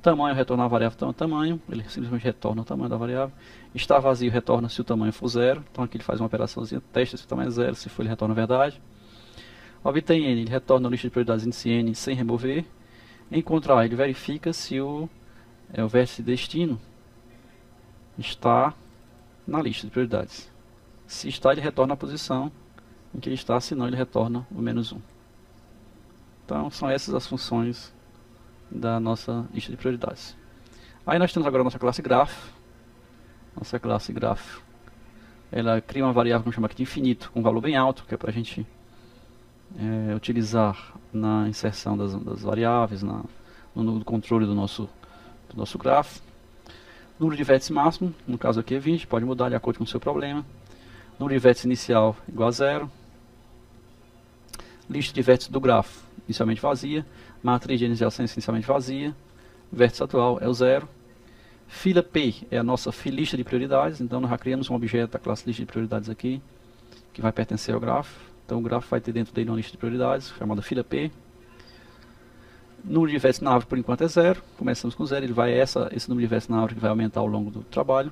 Tamanho, retornar a variável tamanho, ele simplesmente retorna o tamanho da variável. Está vazio, retorna se o tamanho for 0, então aqui ele faz uma operaçãozinha, testa se o tamanho é 0, se for ele retorna a verdade. Obtém N, ele retorna a lista de prioridades índice N sem remover. Encontrar, ele verifica se o vértice destino está na lista de prioridades. Se está, ele retorna a posição em que ele está, se não, ele retorna o -1. Então são essas as funções da nossa lista de prioridades. Aí nós temos agora a nossa classe graph. Nossa classe graph, ela cria uma variável que a gente chama aqui de infinito, com um valor bem alto, que é para a gente utilizar na inserção das variáveis, no controle do nosso grafo. Número de vértices máximo, no caso aqui é 20, pode mudar de acordo com o seu problema. Número de vértices inicial igual a 0. Lista de vértices do grafo, inicialmente vazia. Matriz de iniciação inicialmente vazia. Vértice atual é o 0. Fila P é a nossa lista de prioridades, então nós já criamos um objeto da classe lista de prioridades aqui, que vai pertencer ao grafo. Então o grafo vai ter dentro dele uma lista de prioridades, chamada fila P. Número de vértices na árvore por enquanto é 0, começamos com 0, esse número de vértices na árvore que vai aumentar ao longo do trabalho.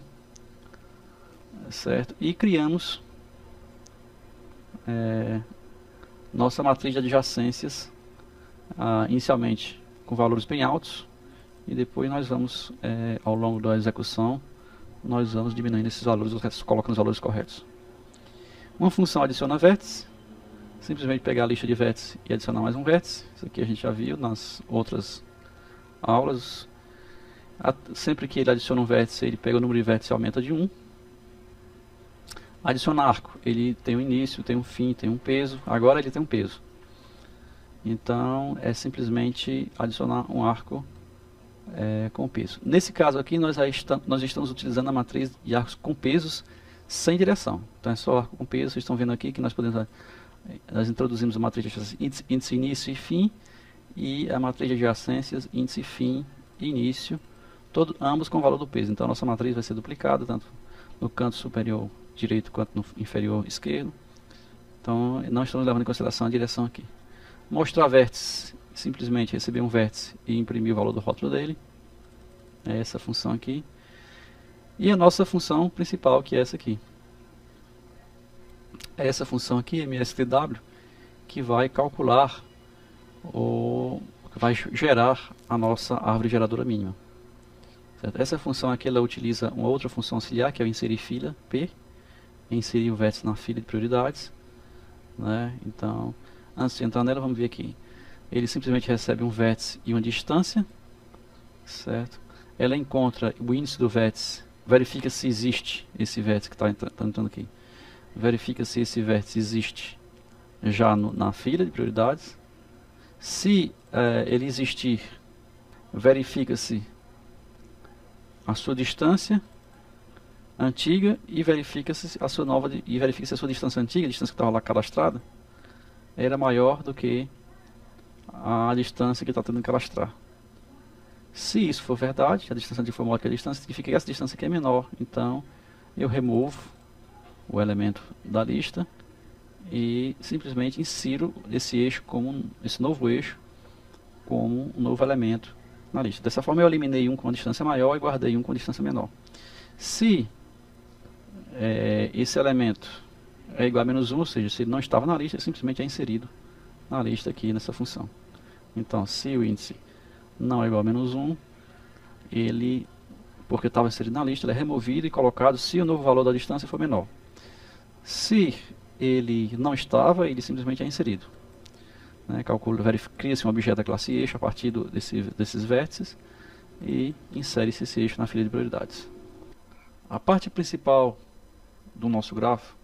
Certo? E criamos nossa matriz de adjacências, inicialmente com valores bem altos, e depois nós vamos, ao longo da execução, nós vamos diminuindo esses valores, colocando os valores corretos. Uma função adiciona vértice, simplesmente pegar a lista de vértices e adicionar mais um vértice. Isso aqui a gente já viu nas outras aulas. Sempre que ele adiciona um vértice, ele pega o número de vértices e aumenta de 1. Adiciona arco, ele tem um início, tem um fim, tem um peso. Agora ele tem um peso. Então é simplesmente adicionar um arco com peso. Nesse caso aqui nós estamos utilizando a matriz de arcos com pesos sem direção. Então é só arco com peso. Vocês estão vendo aqui que nós introduzimos a matriz de índice, início e fim, e a matriz de adjacências, índice, fim e início, ambos com o valor do peso. Então a nossa matriz vai ser duplicada, tanto no canto superior direito quanto no inferior esquerdo. Então não estamos levando em consideração a direção aqui. Mostrar vértice, simplesmente receber um vértice e imprimir o valor do rótulo dele. É essa função aqui. E a nossa função principal, que é essa aqui. É essa função aqui, MSTW, que vai calcular, que vai gerar a nossa árvore geradora mínima. Certo? Essa função aqui ela utiliza uma outra função auxiliar, que é o inserir fila, P, inserir o vértice na fila de prioridades. Né? Então, antes de entrar nela, vamos ver aqui. Ele simplesmente recebe um vértice e uma distância. Certo? Ela encontra o índice do vértice, verifica se existe esse vértice que está entrando aqui. Verifica se esse vértice existe já na fila de prioridades. Se ele existir, verifica-se a sua distância antiga e verifica se a sua nova e verifica se a sua distância antiga, a distância que estava lá cadastrada, era maior do que a distância que está tendo que cadastrar. Se isso for verdade, a distância antiga for maior que a distância, significa que essa distância aqui é menor. Então eu removo o elemento da lista e simplesmente insiro esse eixo esse novo eixo como um novo elemento na lista. Dessa forma eu eliminei um com uma distância maior e guardei um com distância menor. Se esse elemento é igual a menos 1, ou seja, se ele não estava na lista, ele simplesmente é inserido na lista aqui nessa função. Então, se o índice não é igual a menos 1, ele, porque estava inserido na lista, ele é removido e colocado se o novo valor da distância for menor. Se ele não estava, ele simplesmente é inserido. Cria-se um objeto da classe eixo a partir desses vértices e insere-se esse eixo na fila de prioridades. A parte principal do nosso grafo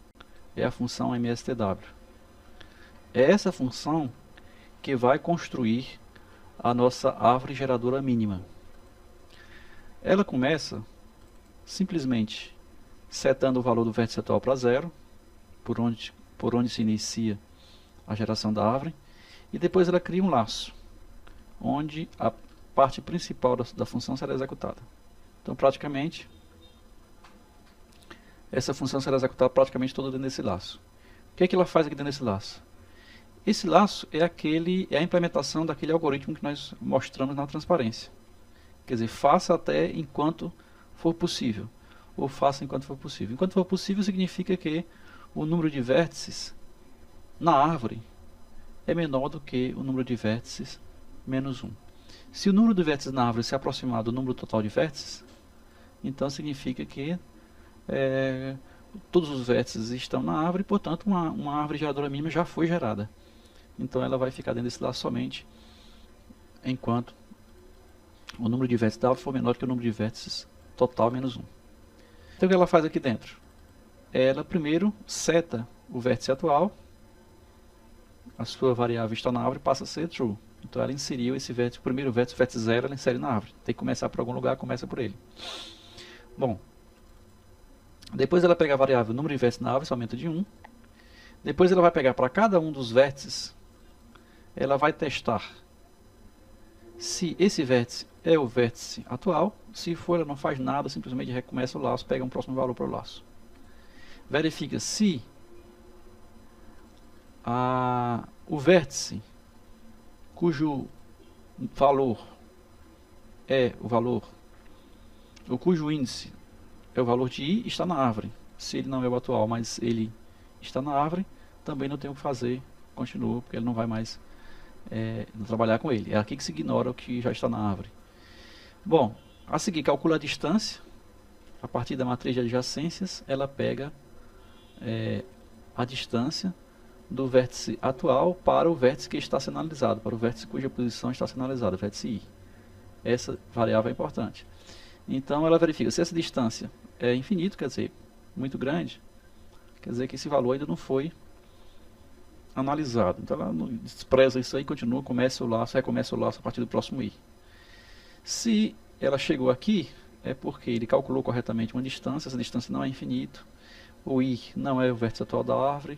é a função MSTW. É essa função que vai construir a nossa árvore geradora mínima. Ela começa simplesmente setando o valor do vértice atual para 0, por onde se inicia a geração da árvore, e depois ela cria um laço, onde a parte principal da função será executada. Então, praticamente, essa função será executada praticamente toda dentro desse laço. O que é que ela faz aqui dentro desse laço? Esse laço é a implementação daquele algoritmo que nós mostramos na transparência. Quer dizer, faça até enquanto for possível, ou faça enquanto for possível. Enquanto for possível significa que o número de vértices na árvore é menor do que o número de vértices menos 1. Se o número de vértices na árvore se aproximar do número total de vértices, então significa que todos os vértices estão na árvore, portanto uma árvore geradora mínima já foi gerada. Então ela vai ficar dentro desse laço somente enquanto o número de vértices da árvore for menor que o número de vértices total menos 1. Então o que ela faz aqui dentro? Ela primeiro seta o vértice atual, a sua variável está na árvore, passa a ser true. Então ela inseriu esse vértice, o primeiro vértice, o vértice 0, ela insere na árvore. Tem que começar por algum lugar, começa por ele. Bom, depois ela pega a variável número de vértices na árvore, aumenta de 1. Depois ela vai pegar para cada um dos vértices, ela vai testar se esse vértice é o vértice atual. Se for, ela não faz nada, simplesmente recomeça o laço, pega um próximo valor para o laço. Verifica se o vértice cujo valor é o valor, ou cujo índice é o valor de i, está na árvore. Se ele não é o atual, mas ele está na árvore, também não tem o que fazer, continua, porque ele não vai mais trabalhar com ele. É aqui que se ignora o que já está na árvore. Bom, a seguir, calcula a distância. A partir da matriz de adjacências, ela pega a distância do vértice atual para o vértice que está sendo analisado, para o vértice cuja posição está sendo analisada, o vértice i. Essa variável é importante. Então ela verifica se essa distância é infinito, quer dizer, muito grande, quer dizer que esse valor ainda não foi analisado. Então ela despreza isso aí, continua, recomeça o laço a partir do próximo i. Se ela chegou aqui, é porque ele calculou corretamente uma distância, essa distância não é infinito, o i não é o vértice atual da árvore,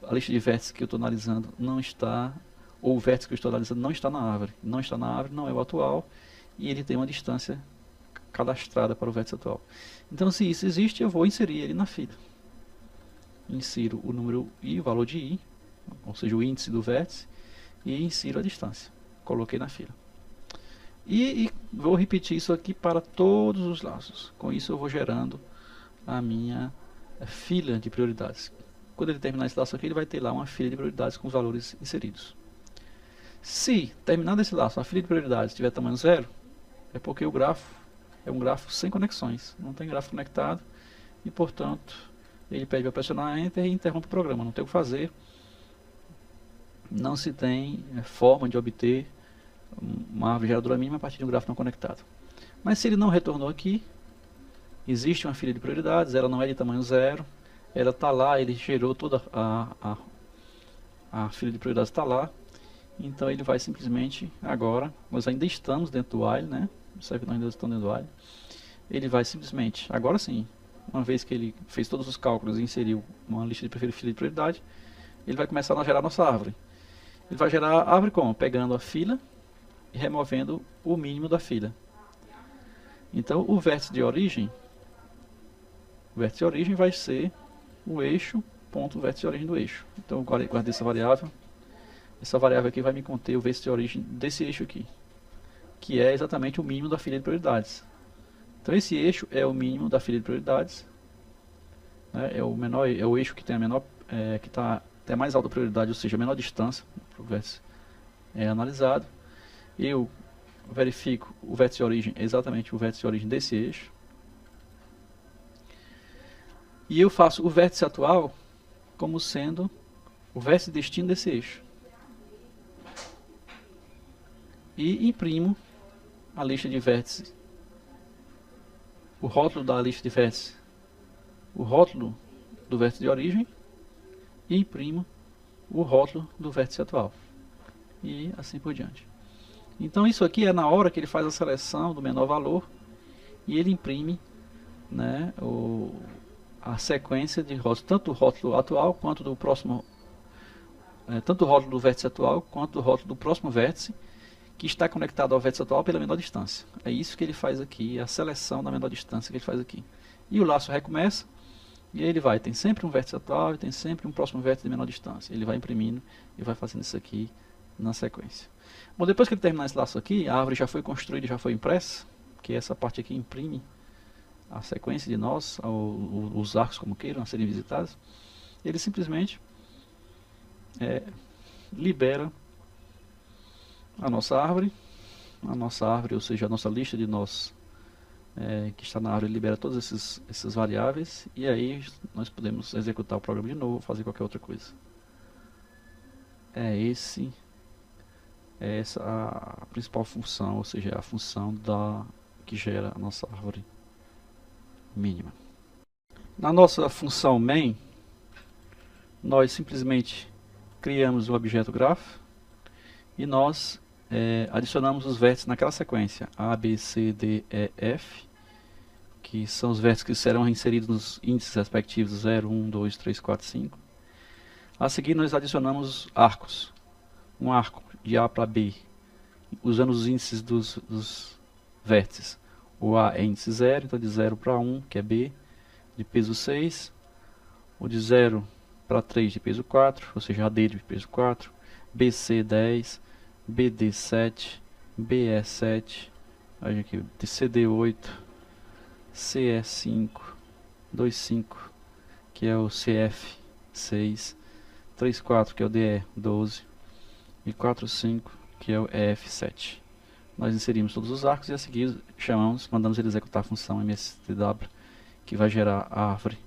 a lista de vértices que eu estou analisando não está, ou o vértice que eu estou analisando não está na árvore. Não está na árvore, não é o atual, e ele tem uma distância cadastrada para o vértice atual. Então, se isso existe, eu vou inserir ele na fila. Insiro o número i, o valor de i, ou seja, o índice do vértice, e insiro a distância. Coloquei na fila. E vou repetir isso aqui para todos os laços. Com isso eu vou gerando a minha fila de prioridades. Quando ele terminar esse laço aqui, ele vai ter lá uma fila de prioridades com os valores inseridos. Se terminado esse laço, a fila de prioridades tiver tamanho 0, é porque o grafo é um grafo sem conexões. Não tem grafo conectado e, portanto, ele pede para pressionar Enter e interrompe o programa. Não tem o que fazer. Não se tem forma de obter uma árvore geradora mínima a partir de um grafo não conectado. Mas se ele não retornou aqui, existe uma fila de prioridades, ela não é de tamanho 0, ela está lá, ele gerou toda a fila de prioridades está lá, então ele vai simplesmente agora, nós ainda estamos dentro do while, né? Observe que nós ainda estamos dentro do while, ele vai simplesmente, agora sim, uma vez que ele fez todos os cálculos e inseriu uma lista de fila de prioridade, ele vai começar a gerar nossa árvore. Ele vai gerar a árvore como? Pegando a fila e removendo o mínimo da fila. Então o vértice de origem vai ser o eixo, ponto vértice de origem do eixo. Então eu guardei essa variável. Essa variável aqui vai me conter o vértice de origem desse eixo aqui, que é exatamente o mínimo da fila de prioridades. Então esse eixo é o mínimo da fila de prioridades, né? É o eixo que tem a menor, tem a mais alta prioridade, ou seja, a menor distância para o vértice analisado. Eu verifico o vértice de origem, exatamente o vértice de origem desse eixo. E eu faço o vértice atual como sendo o vértice destino desse eixo. E imprimo a lista de vértices, o rótulo da lista de vértices, o rótulo do vértice de origem, e imprimo o rótulo do vértice atual. E assim por diante. Então isso aqui é na hora que ele faz a seleção do menor valor e ele imprime, né, a sequência de rótulos, tanto o rótulo atual quanto do próximo, tanto o rótulo do vértice atual quanto do rótulo do próximo vértice, que está conectado ao vértice atual pela menor distância. É isso que ele faz aqui, a seleção da menor distância que ele faz aqui. E o laço recomeça, e aí ele tem sempre um vértice atual e tem sempre um próximo vértice de menor distância. Ele vai imprimindo e vai fazendo isso aqui na sequência. Bom, depois que ele terminar esse laço aqui, a árvore já foi construída e já foi impressa, que essa parte aqui imprime a sequência de nós, os arcos como queiram a serem visitados. Ele simplesmente libera a nossa árvore, ou seja, a nossa lista de nós que está na árvore, libera todas essas variáveis, e aí nós podemos executar o programa de novo, fazer qualquer outra coisa. Essa a principal função, ou seja, a função que gera a nossa árvore mínima. Na nossa função main, nós simplesmente criamos o objeto graph e nós adicionamos os vértices naquela sequência A, B, C, D, E, F, que são os vértices que serão inseridos nos índices respectivos 0, 1, 2, 3, 4, 5. A seguir nós adicionamos arcos, um arco de A para B, usando os índices dos vértices. O A é índice 0, então de 0 para 1, que é B, de peso 6. O de 0 para 3, de peso 4, ou seja, AD de peso 4. BC 10, BD 7, BE 7, aqui, CD 8, CE 5, 25, que é o CF 6, 34, que é o DE 12, e 45, que é o EF 7. Nós inserimos todos os arcos e a seguir mandamos ele executar a função MSTW, que vai gerar a árvore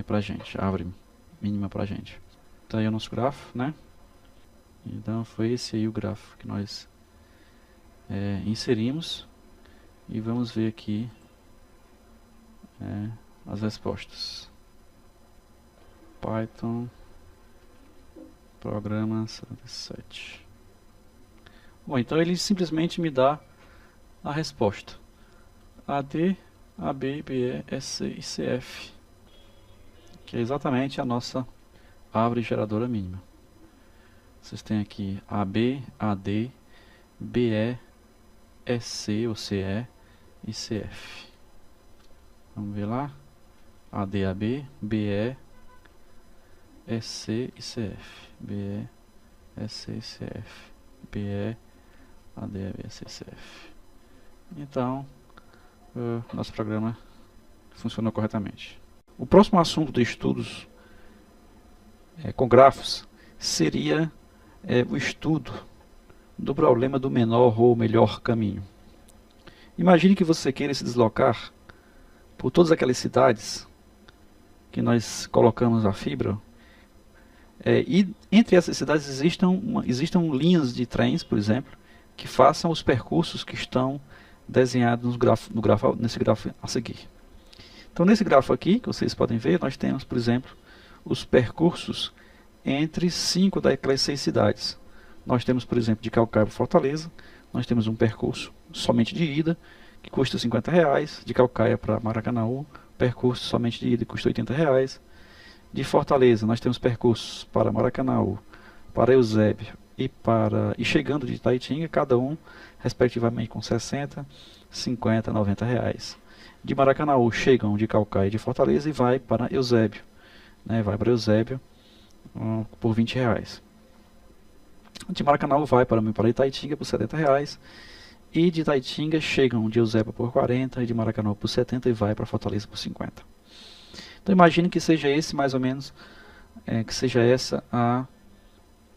pra gente, a árvore mínima pra gente. Então aí é o nosso grafo, né? Então foi esse aí o grafo que nós inserimos, e vamos ver aqui as respostas. Python programa 77. Bom, então ele simplesmente me dá a resposta: AD, AB, BE, SC e CF, que é exatamente a nossa árvore geradora mínima. Vocês têm aqui AB, AD, BE, SC ou CE e CF. Vamos ver lá. AD, AB, BE, SC e CF. BE, SC e CF. BE, AD, AB, SC e CF. Então, nosso programa funcionou corretamente. O próximo assunto de estudos com grafos seria o estudo do problema do menor ou melhor caminho. Imagine que você queira se deslocar por todas aquelas cidades que nós colocamos a fibra, e entre essas cidades existam linhas de trens, por exemplo, que façam os percursos que estão desenhados nesse grafo a seguir. Então nesse grafo aqui, que vocês podem ver, nós temos, por exemplo, os percursos entre 5 daquelas 6 cidades. Nós temos, por exemplo, de Calcaia para Fortaleza, nós temos um percurso somente de ida, que custa R$50. De Calcaia para Maracanaú, percurso somente de ida custa R$80. De Fortaleza, nós temos percursos para Maracanaú, para Eusébio e chegando de Itaitinga, cada um respectivamente com 60, 50, R$90. De Maracanaú chegam de Calcaia e de Fortaleza e vai para Eusébio, né? Vai para Eusébio por R$20. De Maracanaú vai para Itaitinga por R$70. E de Itaitinga chegam de Eusébio por 40 e de Maracanaú por 70 e vai para Fortaleza por 50. Então imagine que seja esse mais ou menos, que seja essa a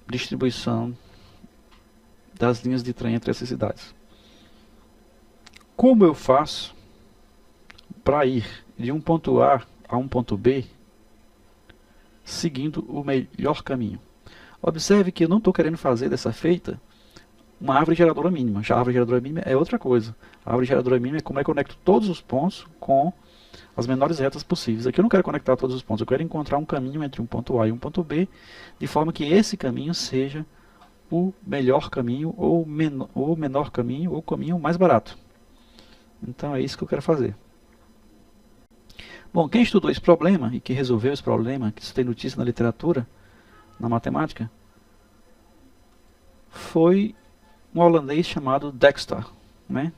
distribuição das linhas de trem entre essas cidades. Como eu faço para ir de um ponto A a um ponto B seguindo o melhor caminho? Observe que eu não estou querendo fazer dessa feita uma árvore geradora mínima. Já a árvore geradora mínima é outra coisa. A árvore geradora mínima é como eu conecto todos os pontos com as menores retas possíveis. Aqui eu não quero conectar todos os pontos, eu quero encontrar um caminho entre um ponto A e um ponto B, de forma que esse caminho seja o melhor caminho, ou o menor caminho, ou o caminho mais barato. Então é isso que eu quero fazer. Bom, quem estudou esse problema e que resolveu esse problema, que isso tem notícia na literatura, na matemática, foi um holandês chamado Dijkstra, né?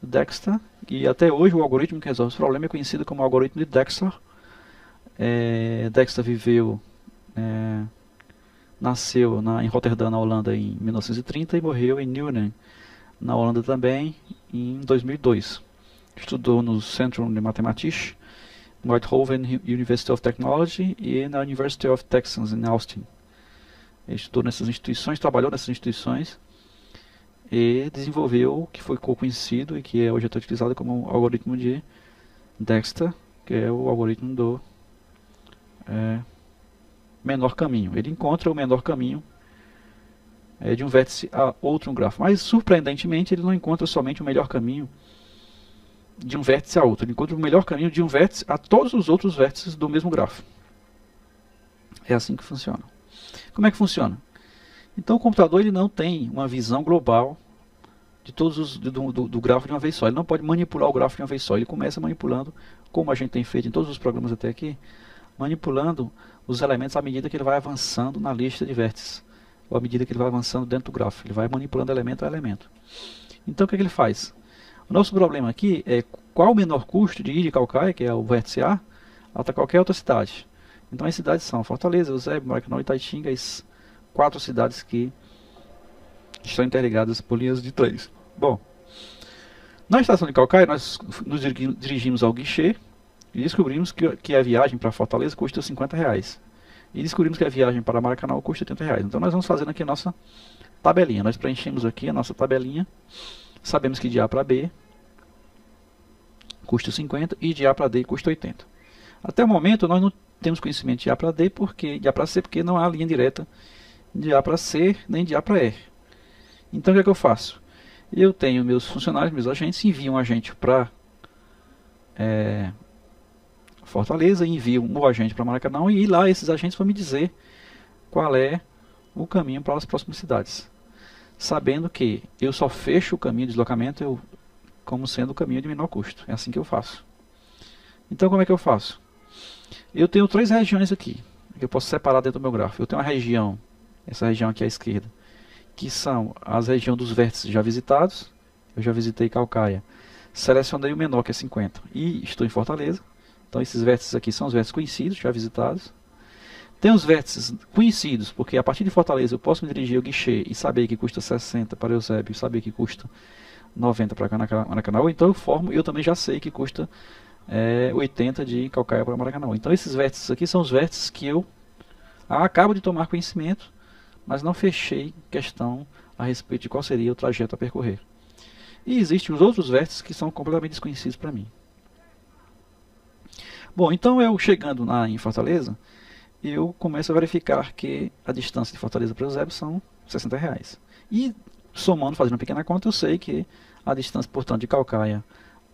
Dijkstra, e até hoje o algoritmo que resolve esse problema é conhecido como algoritmo de Dijkstra. Dijkstra nasceu em Roterdã, na Holanda, em 1930 e morreu em Nieuwegein, na Holanda também, em 2002. Estudou no Centrum de Mathematische, Eindhoven University of Technology e na University of Texas, em Austin. Ele estudou nessas instituições, trabalhou nessas instituições e desenvolveu o que foi conhecido e que hoje é utilizado como algoritmo de Dijkstra, que é o algoritmo do menor caminho. Ele encontra o menor caminho de um vértice a outro no grafo, mas surpreendentemente ele não encontra somente o melhor caminho de um vértice a outro, ele encontra o melhor caminho de um vértice a todos os outros vértices do mesmo grafo. É assim que funciona. Como é que funciona? Então o computador ele não tem uma visão global de todos do grafo de uma vez só. Ele não pode manipular o grafo de uma vez só. Ele começa manipulando, como a gente tem feito em todos os programas até aqui, manipulando os elementos à medida que ele vai avançando na lista de vértices, ou à medida que ele vai avançando dentro do grafo. Ele vai manipulando elemento a elemento. Então o que ele faz? O nosso problema aqui é qual o menor custo de ir de Calcaia, que é o vértice A, até qualquer outra cidade. Então as cidades são Fortaleza, Eusébio, Maracanaú e Itaitinga, as 4 cidades que estão interligadas por linhas de trens. Bom, na estação de Calcaia nós nos dirigimos ao guichê e descobrimos que a viagem para Fortaleza custa R$50. E descobrimos que a viagem para Maracanaú custa R$80. Então nós vamos fazendo aqui a nossa tabelinha. Nós preenchemos aqui a nossa tabelinha. Sabemos que de A para B custa 50 e de A para D custa 80. Até o momento nós não temos conhecimento de A para D, de A para C, porque não há linha direta de A para C nem de A para E. Então o que é que eu faço? Eu tenho meus funcionários, meus agentes, envio um agente para Fortaleza, envio um agente para Maracanã e lá esses agentes vão me dizer qual é o caminho para as próximas cidades. Sabendo que eu só fecho o caminho de deslocamento como sendo o caminho de menor custo. É assim que eu faço. Então como é que eu faço? Eu tenho 3 regiões aqui, que eu posso separar dentro do meu gráfico. Eu tenho uma região, essa região aqui à esquerda, que são as regiões dos vértices já visitados. Eu já visitei Calcaia. Selecionei o menor, que é 50, e estou em Fortaleza. Então esses vértices aqui são os vértices conhecidos, já visitados. Tem os vértices conhecidos, porque a partir de Fortaleza eu posso me dirigir ao guichê e saber que custa 60 para Eusébio e saber que custa 90 para Maracanaú. Então eu também já sei que custa 80 de Calcaia para Maracanaú. Então esses vértices aqui são os vértices que eu acabo de tomar conhecimento, mas não fechei questão a respeito de qual seria o trajeto a percorrer. E existem os outros vértices que são completamente desconhecidos para mim. Bom, então eu chegando em Fortaleza, eu começo a verificar que a distância de Fortaleza para Eusébio são R$60. E somando, fazendo uma pequena conta, eu sei que a distância, portanto, de Calcaia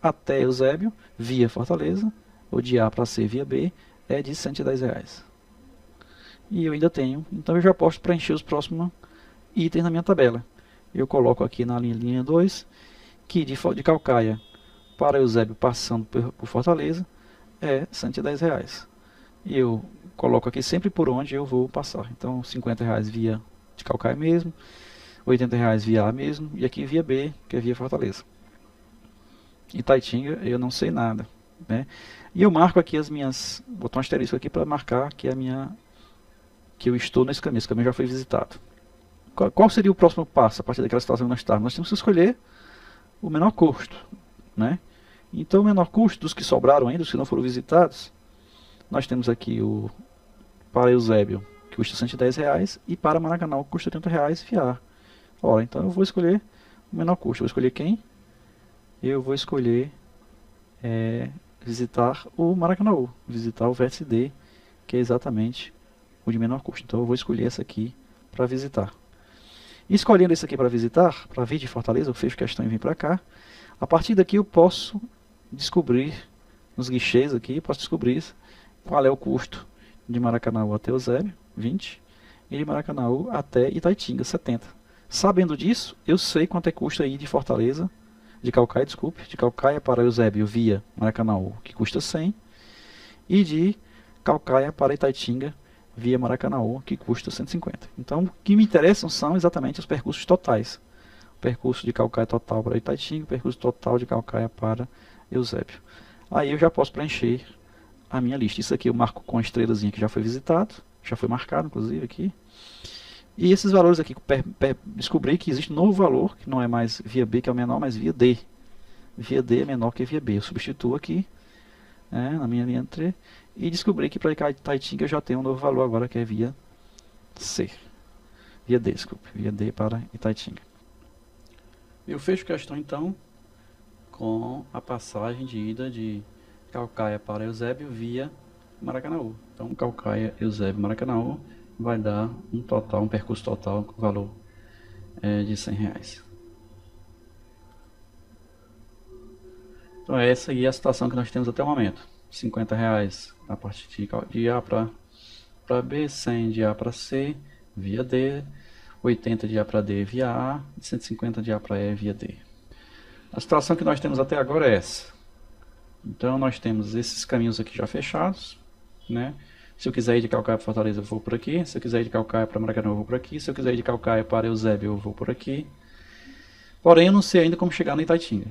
até Eusébio, via Fortaleza, ou de A para C via B, é de R$110. E eu ainda tenho, então eu já posso preencher os próximos itens na minha tabela. Eu coloco aqui na linha 2, Aqui de Calcaia para Eusébio passando por Fortaleza é R$110. E eu coloco aqui sempre por onde eu vou passar. Então R$50 via de Calcaia mesmo, R$80 via A mesmo, e aqui via B, que é via Fortaleza. Itaitinga eu não sei nada, né? E eu marco aqui as minhas, vou botar um asterisco aqui para marcar que eu estou nesse caminho. Esse caminho já foi visitado. Qual seria o próximo passo a partir daquela situação que nós estamos? Nós temos que escolher o menor custo, né? Então o menor custo dos que sobraram ainda, dos que não foram visitados, nós temos aqui o para Eusébio, que custa R$110, e para Maracanã, que custa R$80 via A. Ora, então eu vou escolher o menor custo. Eu vou escolher quem? Eu vou escolher visitar o Maracanã, visitar o vértice D, que é exatamente o de menor custo. Então eu vou escolher essa aqui para visitar. E escolhendo esse aqui para visitar, para vir de Fortaleza, eu fecho questão e vim para cá. A partir daqui eu posso descobrir, nos guichês aqui, posso descobrir qual é o custo de Maracanã até Eusébio, 20, e de Maracanã até Itaitinga, 70. Sabendo disso, eu sei quanto é custa ir de Fortaleza, de Calcaia, desculpe, de Calcaia para Eusébio via Maracanã, que custa 100, e de Calcaia para Itaitinga via Maracanã, que custa 150. Então, o que me interessam são exatamente os percursos totais. O percurso de Calcaia total para Itaitinga, o percurso total de Calcaia para Eusébio. Aí eu já posso preencher a minha lista. Isso aqui eu marco com a estrelazinha que já foi visitado, já foi marcado inclusive aqui. E esses valores aqui, descobri que existe um novo valor, que não é mais via B, que é o menor, mas via D. Via D é menor que via B. Eu substituo aqui, na minha linha 3, e descobri que para Itaitinga já tem um novo valor agora, que é via C. Via D, desculpe. Via D para Itaitinga. Eu fecho questão então com a passagem de ida de Calcaia para Eusébio via Maracanã. Então Calcaia, Eusébio, Maracanã vai dar um percurso total com valor de R$100. Então essa aí é a situação que nós temos até o momento. R$50 a partir de A para B, 100 de A para C via D, 80 de A para D via A, e 150 de A para E via D. A situação que nós temos até agora é essa. Então nós temos esses caminhos aqui já fechados, né? Se eu quiser ir de Calcaia para Fortaleza, eu vou por aqui. Se eu quiser ir de Calcaia para Maracanã, eu vou por aqui. Se eu quiser ir de Calcaia para Eusébio, eu vou por aqui. Porém, eu não sei ainda como chegar na Itaitinga.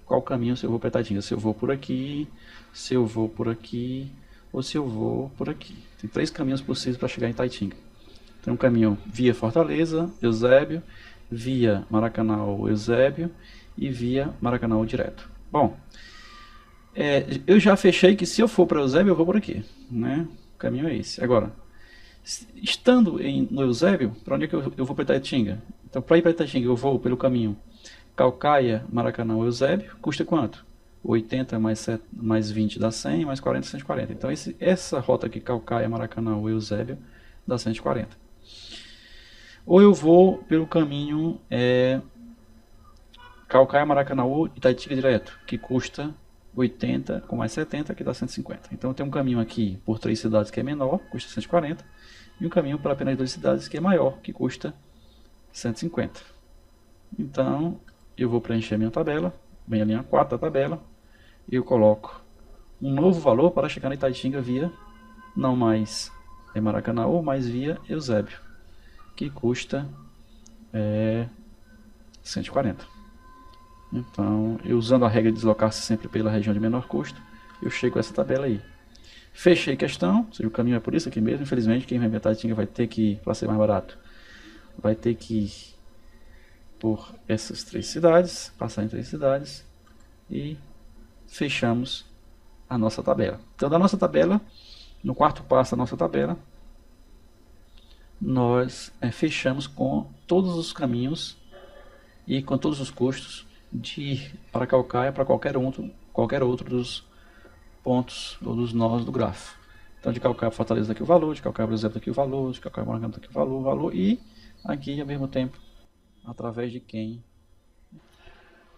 Qual caminho se eu vou para Itaitinga? Se eu vou por aqui, se eu vou por aqui, ou se eu vou por aqui. Tem 3 caminhos possíveis para chegar em Itaitinga. Tem um caminho via Fortaleza, Eusébio, via Maracanã, Eusébio e via Maracanã direto. Bom, eu já fechei que se eu for para Eusébio, eu vou por aqui, né? O caminho é esse. Agora, estando no Eusébio, para onde é que eu vou para Itaitinga? Então, para ir para Itaitinga, eu vou pelo caminho Calcaia, Maracanã, Eusébio. Custa quanto? 80 mais 20 dá 100, mais 40, 140. Então, essa rota aqui, Calcaia, Maracanã, Eusébio, dá 140. Ou eu vou pelo caminho Calcaia, Maracanã, Itaitinga direto, que custa 80 com mais 70, que dá 150. Então tem um caminho aqui por 3 cidades que é menor, custa 140, e um caminho para apenas 2 cidades que é maior, que custa 150. Então eu vou preencher a minha tabela, bem a linha 4 da tabela, e eu coloco um novo valor para chegar na Itaitinga via, não mais Maracanã, mas via Eusébio, que custa 140. Então, eu usando a regra de deslocar-se sempre pela região de menor custo, eu chego a essa tabela aí. Fechei questão, ou seja, o caminho é por isso aqui mesmo. Infelizmente, quem vai inventar Itaitinga vai ter que, para ser mais barato, vai ter que ir por essas 3 cidades, passar em 3 cidades e fechamos a nossa tabela. Então, da nossa tabela, no quarto passo da nossa tabela, nós fechamos com todos os caminhos e com todos os custos de ir para Calcaia para qualquer outro dos pontos ou dos nós do grafo. Então de Calcaia para Fortaleza aqui o valor, de Calcaia para Eusébio aqui o valor, de Calcaia para Maracanã aqui o valor e aqui ao mesmo tempo através de quem.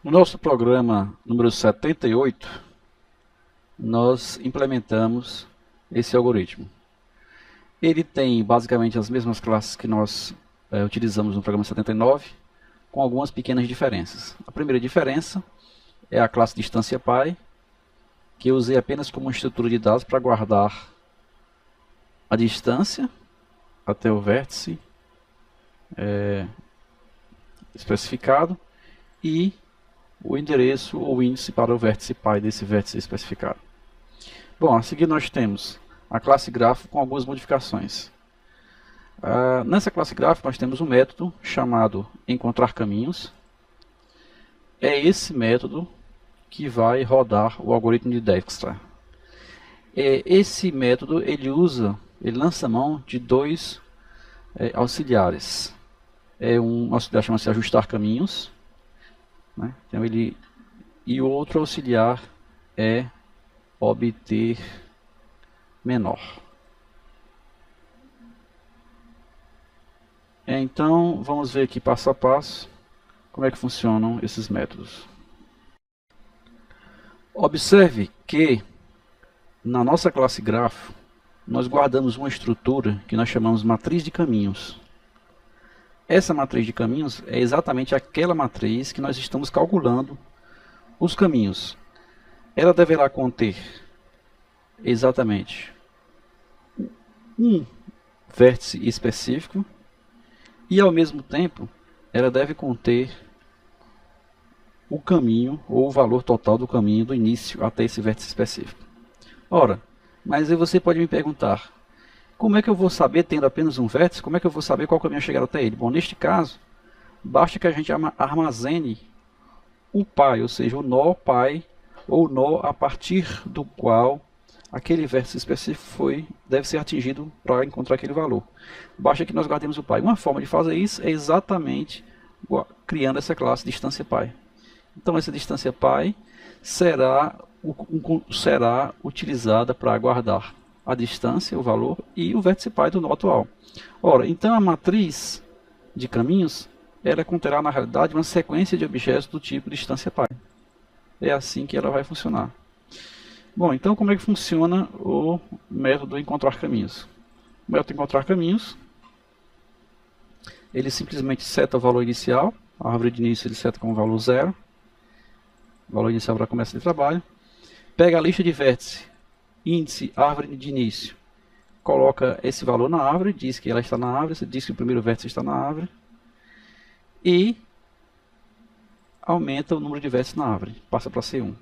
No nosso programa número 78, nós implementamos esse algoritmo. Ele tem basicamente as mesmas classes que nós utilizamos no programa 79, com algumas pequenas diferenças. A primeira diferença é a classe distância π, que eu usei apenas como estrutura de dados para guardar a distância até o vértice especificado e o endereço ou índice para o vértice π desse vértice especificado. Bom, a seguir nós temos a classe grafo com algumas modificações. Nessa classe grafo nós temos um método chamado encontrar caminhos. É esse método que vai rodar o algoritmo de Dijkstra. Esse método ele lança mão de dois auxiliares. Um auxiliar chama-se ajustar caminhos, né? Então e o outro auxiliar é obter menor. Então vamos ver aqui passo a passo como é que funcionam esses métodos. Observe que na nossa classe grafo nós guardamos uma estrutura que nós chamamos matriz de caminhos. Essa matriz de caminhos é exatamente aquela matriz que nós estamos calculando os caminhos. Ela deverá conter exatamente um vértice específico e ao mesmo tempo ela deve conter o caminho ou o valor total do caminho do início até esse vértice específico. Ora, mas aí você pode me perguntar, como é que eu vou saber, tendo apenas um vértice, como é que eu vou saber qual caminho chegar até ele? Bom, neste caso, basta que a gente armazene o π, ou seja, o nó π, ou o nó a partir do qual aquele vértice específico deve ser atingido para encontrar aquele valor. Basta que nós guardemos o π. Uma forma de fazer isso é exatamente criando essa classe distância π. Então essa distância π será utilizada para guardar a distância, o valor e o vértice π do nó atual. Ora, então a matriz de caminhos ela conterá na realidade uma sequência de objetos do tipo distância π. É assim que ela vai funcionar. Bom, então como é que funciona o método encontrar caminhos? O método encontrar caminhos, ele simplesmente seta o valor inicial, a árvore de início ele seta como valor 0, o valor inicial para começo de trabalho, pega a lista de vértice, índice, árvore de início, coloca esse valor na árvore, diz que ela está na árvore, diz que o primeiro vértice está na árvore, e aumenta o número de vértices na árvore, passa para C1.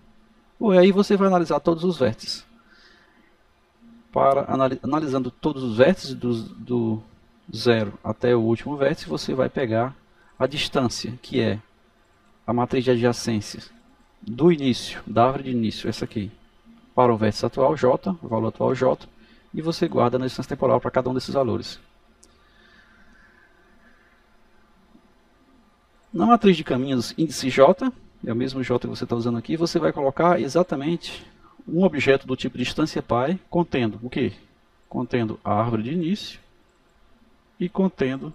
E aí você vai analisar todos os vértices. Analisando todos os vértices do 0 até o último vértice, você vai pegar a distância, que é a matriz de adjacência do início, da árvore de início, essa aqui, para o vértice atual, J, o valor atual J, e você guarda na distância temporal para cada um desses valores. Na matriz de caminhos índice J, é o mesmo J que você está usando aqui, você vai colocar exatamente um objeto do tipo distância π, contendo o quê? Contendo a árvore de início e contendo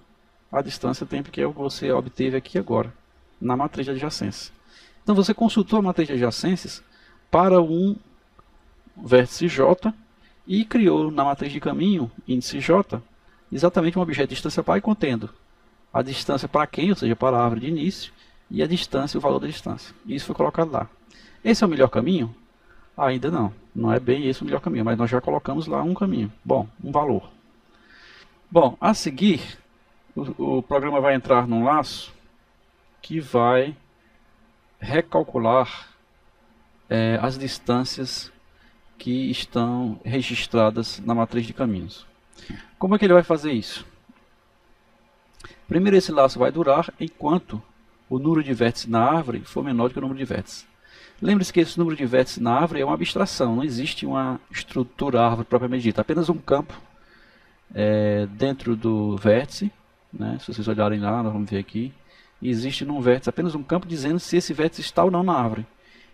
a distância tempo, que é o que você obteve aqui agora, na matriz de adjacência. Então você consultou a matriz de adjacências para um vértice J e criou na matriz de caminho, índice J, exatamente um objeto de distância π contendo a distância para quem, ou seja, para a árvore de início, e a distância, o valor da distância. Isso foi colocado lá. Esse é o melhor caminho? Ainda não. Não é bem esse o melhor caminho, mas nós já colocamos lá um caminho. Bom, um valor. Bom, a seguir, o programa vai entrar num laço que vai recalcular as distâncias que estão registradas na matriz de caminhos. Como é que ele vai fazer isso? Primeiro, esse laço vai durar enquanto o número de vértices na árvore for menor do que o número de vértices. Lembre-se que esse número de vértices na árvore é uma abstração, não existe uma estrutura árvore propriamente dita, apenas um campo dentro do vértice, né? Se vocês olharem lá, nós vamos ver aqui, existe num vértice apenas um campo dizendo se esse vértice está ou não na árvore.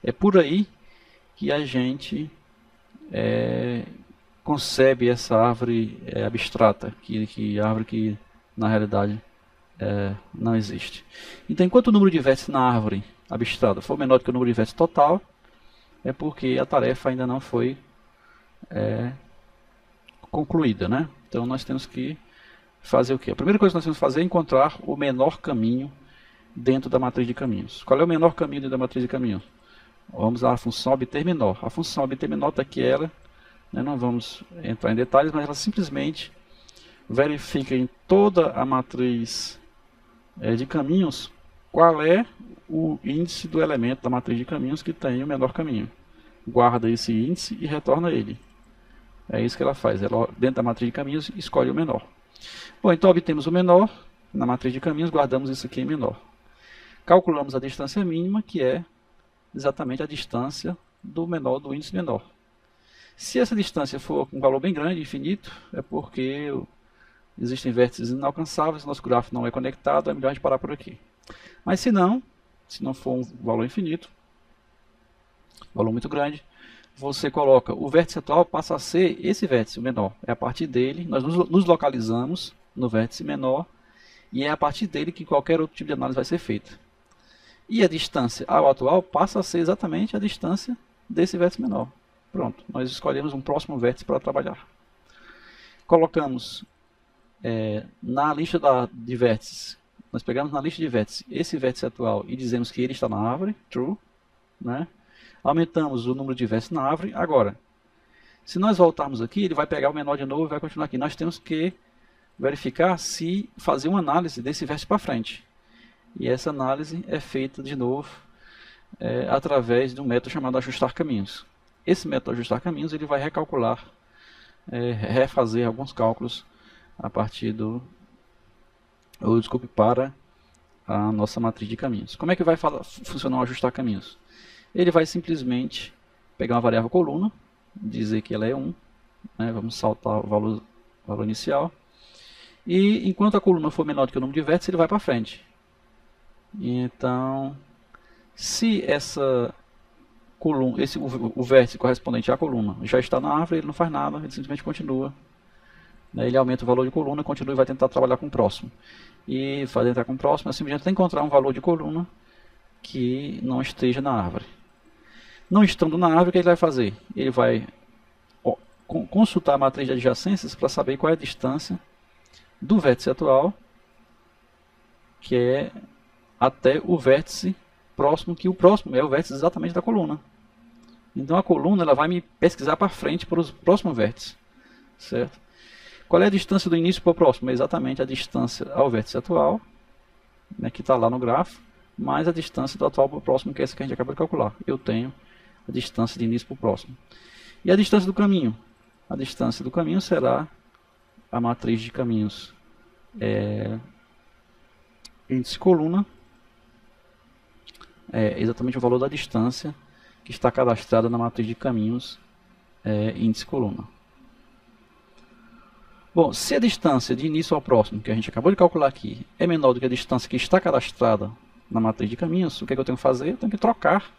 É por aí que a gente concebe essa árvore abstrata, que árvore que na realidade não existe. Então, enquanto o número de vértices na árvore abstrata for menor do que o número de vértices total, é porque a tarefa ainda não foi concluída, né? Então nós temos que fazer o quê? A primeira coisa que nós temos que fazer é encontrar o menor caminho dentro da matriz de caminhos. Qual é o menor caminho dentro da matriz de caminhos? Vamos à função obter menor. A função obter menor está aqui, ela, né, não vamos entrar em detalhes, mas ela simplesmente verifica em toda a matriz de caminhos qual é o índice do elemento da matriz de caminhos que tem o menor caminho. Guarda esse índice e retorna ele. É isso que ela faz. Ela, dentro da matriz de caminhos, escolhe o menor. Bom, então obtemos o menor. Na matriz de caminhos, guardamos isso aqui em menor. Calculamos a distância mínima, que é exatamente a distância do menor do índice menor. Se essa distância for um valor bem grande, infinito, é porque existem vértices inalcançáveis, nosso gráfico não é conectado, é melhor a gente parar por aqui. Mas se não for um valor infinito, valor muito grande, você coloca o vértice atual, passa a ser esse vértice, o menor. É a partir dele, nós nos localizamos no vértice menor, e é a partir dele que qualquer outro tipo de análise vai ser feita. E a distância ao atual passa a ser exatamente a distância desse vértice menor. Pronto, nós escolhemos um próximo vértice para trabalhar. Colocamos na lista de vértices, nós pegamos na lista de vértices esse vértice atual e dizemos que ele está na árvore, true, né? Aumentamos o número de vértices na árvore. Agora, se nós voltarmos aqui, ele vai pegar o menor de novo e vai continuar aqui. Nós temos que verificar se fazer uma análise desse vértice para frente. E essa análise é feita de novo através de um método chamado ajustar caminhos. Esse método ajustar caminhos ele vai recalcular, refazer alguns cálculos a partir para a nossa matriz de caminhos. Como é que vai funcionar o ajustar caminhos? Ele vai simplesmente pegar uma variável coluna, dizer que ela é 1, né, vamos saltar o valor inicial, e enquanto a coluna for menor do que o número de vértices, ele vai para frente. Então, se essa coluna, o vértice correspondente à coluna já está na árvore, ele não faz nada, ele simplesmente continua. Ele aumenta o valor de coluna, continua e vai tentar trabalhar com o próximo. E fazer entrar com o próximo é simplesmente encontrar um valor de coluna que não esteja na árvore. Não estando na árvore, o que ele vai fazer? Ele vai consultar a matriz de adjacências para saber qual é a distância do vértice atual, que é até o vértice próximo, que o próximo é o vértice exatamente da coluna. Então a coluna ela vai me pesquisar para frente para os próximos vértices, certo? Qual é a distância do início para o próximo? É exatamente a distância ao vértice atual, né, que está lá no gráfico, mais a distância do atual para o próximo, que é essa que a gente acabou de calcular. Eu tenho a distância de início para o próximo. E a distância do caminho? A distância do caminho será a matriz de caminhos índice coluna, exatamente o valor da distância que está cadastrada na matriz de caminhos índice coluna. Bom, se a distância de início ao próximo, que a gente acabou de calcular aqui, é menor do que a distância que está cadastrada na matriz de caminhos, o que é que eu tenho que fazer? Eu tenho que trocar,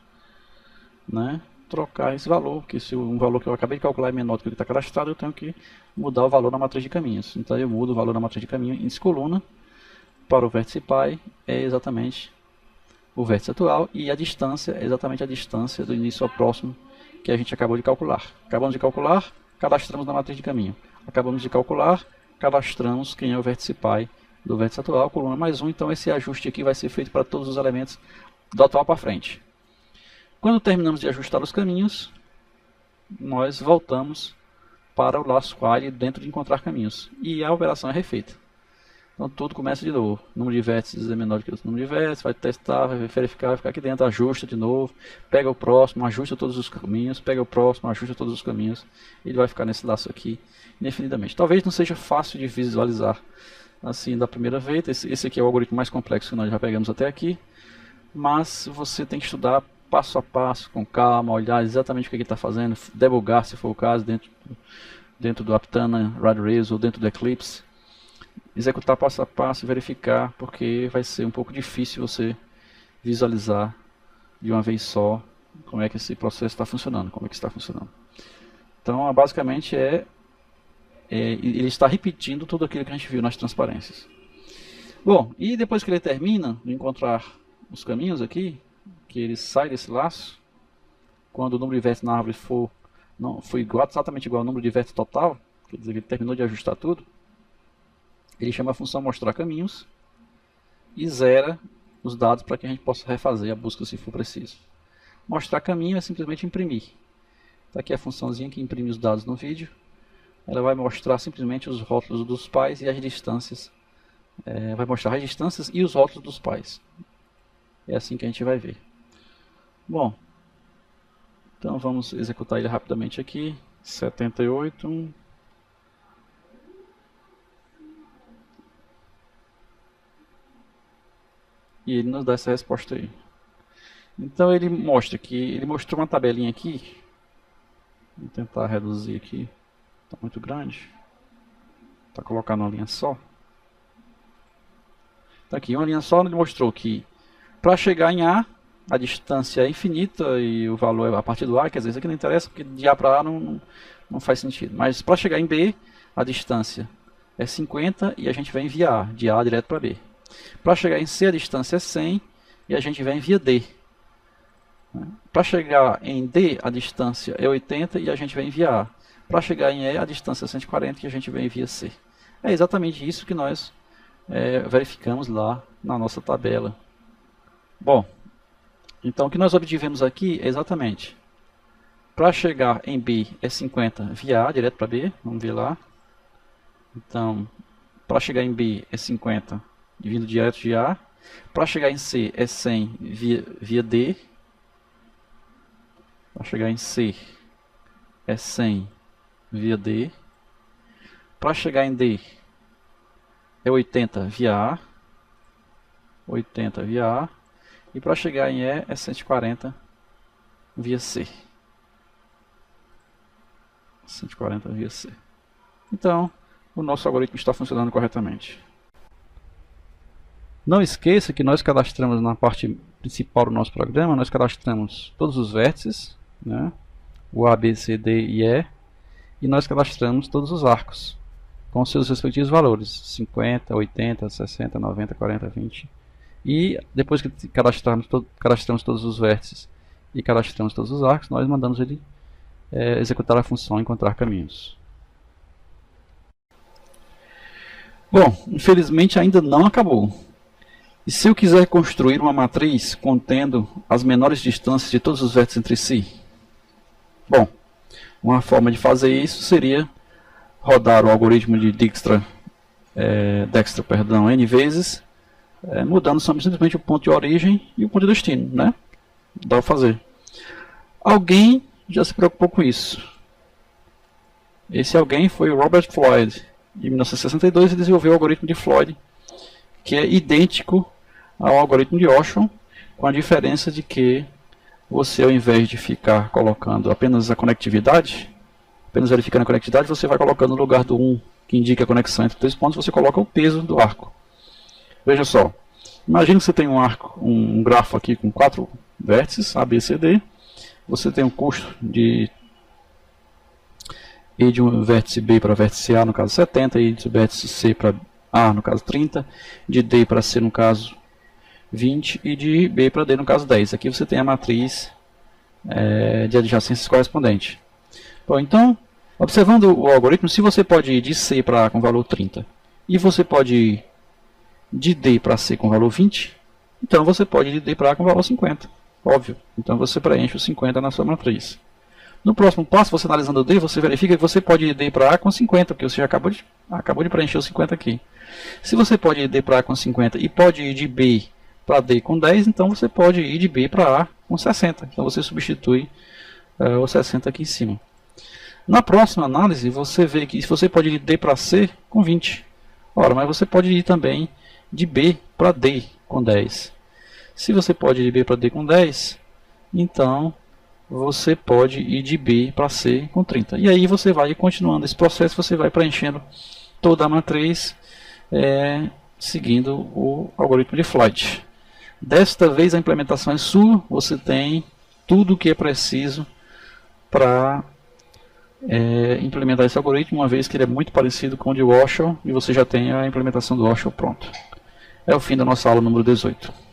né? Trocar esse valor, porque se um valor que eu acabei de calcular é menor do que ele está cadastrado, eu tenho que mudar o valor na matriz de caminhos. Então eu mudo o valor na matriz de caminho índice coluna para o vértice π, é exatamente o vértice atual, e a distância é exatamente a distância do início ao próximo que a gente acabou de calcular. Acabamos de calcular, cadastramos na matriz de caminho. Acabamos de calcular, cadastramos quem é o vértice π do vértice atual, coluna mais 1, então esse ajuste aqui vai ser feito para todos os elementos do atual para frente. Quando terminamos de ajustar os caminhos, nós voltamos para o laço while dentro de encontrar caminhos, e a operação é refeita. Então tudo começa de novo. O número de vértices é menor do que o número de vértices, vai testar, vai verificar, vai ficar aqui dentro, ajusta de novo, pega o próximo, ajusta todos os caminhos, pega o próximo, ajusta todos os caminhos. Ele vai ficar nesse laço aqui indefinidamente. Talvez não seja fácil de visualizar assim da primeira vez. Esse aqui é o algoritmo mais complexo que nós já pegamos até aqui, mas você tem que estudar passo a passo, com calma, olhar exatamente o que ele está fazendo, debugar se for o caso dentro do Aptana, RadRails ou dentro do Eclipse. Executar passo a passo e verificar, porque vai ser um pouco difícil você visualizar de uma vez só como é que esse processo está funcionando, como é que está funcionando. Então, basicamente ele está repetindo tudo aquilo que a gente viu nas transparências. Bom, e depois que ele termina de encontrar os caminhos aqui, que ele sai desse laço, quando o número de vértices na árvore for exatamente igual ao número de vértices total, quer dizer que ele terminou de ajustar tudo, ele chama a função mostrar caminhos e zera os dados para que a gente possa refazer a busca se for preciso. Mostrar caminho é simplesmente imprimir. Está aqui a funçãozinha que imprime os dados no vídeo. Ela vai mostrar simplesmente os rótulos dos pais e as distâncias. Vai mostrar as distâncias e os rótulos dos pais. É assim que a gente vai ver. Bom, então vamos executar ele rapidamente aqui. 78. E ele nos dá essa resposta aí. Então ele mostrou uma tabelinha aqui. Vou tentar reduzir aqui. Está muito grande. Está colocando uma linha só. Tá aqui, uma linha só, ele mostrou que para chegar em A, a distância é infinita e o valor é a partir do A, quer dizer, isso aqui não interessa porque de A para A não faz sentido. Mas para chegar em B, a distância é 50 e a gente vai enviar de A direto para B. Para chegar em C, a distância é 100 e a gente vai enviar D. Para chegar em D, a distância é 80 e a gente vai enviar A. Para chegar em E, a distância é 140 e a gente vai enviar C. É exatamente isso que nós verificamos lá na nossa tabela. Bom, então o que nós obtivemos aqui é exatamente para chegar em B é 50 via A direto para B, vamos ver lá. Então, para chegar em B é 50 vindo direto de A. Para chegar em C é 100 via D. Para chegar em C é 100 via D. Para chegar em D é 80 via A. 80 via A. E para chegar em E é 140 via C. 140 via C. Então, o nosso algoritmo está funcionando corretamente. Não esqueça que nós cadastramos na parte principal do nosso programa, nós cadastramos todos os vértices, né? O A, B, C, D e E, e nós cadastramos todos os arcos, com seus respectivos valores, 50, 80, 60, 90, 40, 20. E depois que cadastramos todos os vértices e cadastramos todos os arcos, nós mandamos ele executar a função encontrar caminhos. Bom, infelizmente ainda não acabou. E se eu quiser construir uma matriz contendo as menores distâncias de todos os vértices entre si? Bom, uma forma de fazer isso seria rodar o algoritmo de Dijkstra N vezes, mudando simplesmente o ponto de origem e o ponto de destino, né? Dá para fazer. Alguém já se preocupou com isso. Esse alguém foi o Robert Floyd, de 1962, e desenvolveu o algoritmo de Floyd, que é idêntico ao algoritmo de Oshon, com a diferença de que você, ao invés de ficar colocando apenas a conectividade, apenas verificando a conectividade, você vai colocando no lugar do 1, que indica a conexão entre dois pontos, você coloca o peso do arco. Veja só, imagine que você tem um arco, um grafo aqui com 4 vértices, A, B, C, D. Você tem um custo de E de um vértice B para vértice A, no caso 70, e de vértice C para A, no caso 30, de D para C, no caso 20, e de B para D, no caso 10. Aqui você tem a matriz de adjacências correspondente. Bom, então, observando o algoritmo, se você pode ir de C para A com valor 30, e você pode ir de D para C com valor 20, então você pode ir de D para A com valor 50. Óbvio. Então você preenche o 50 na sua matriz. No próximo passo, você analisando o D, você verifica que você pode ir de D para A com 50, porque você já acabou de preencher o 50 aqui. Se você pode ir de D para A com 50 e pode ir de B para D com 10, então você pode ir de B para A com 60. Então você substitui o 60 aqui em cima. Na próxima análise, você vê que você pode ir de D para C com 20. Ora, mas você pode ir também de B para D com 10. Se você pode ir de B para D com 10, então você pode ir de B para C com 30. E aí você vai continuando esse processo, você vai preenchendo toda a matriz seguindo o algoritmo de Floyd. Desta vez a implementação é sua, você tem tudo o que é preciso para implementar esse algoritmo, uma vez que ele é muito parecido com o de Oshon e você já tem a implementação do Oshon pronto. É o fim da nossa aula número 18.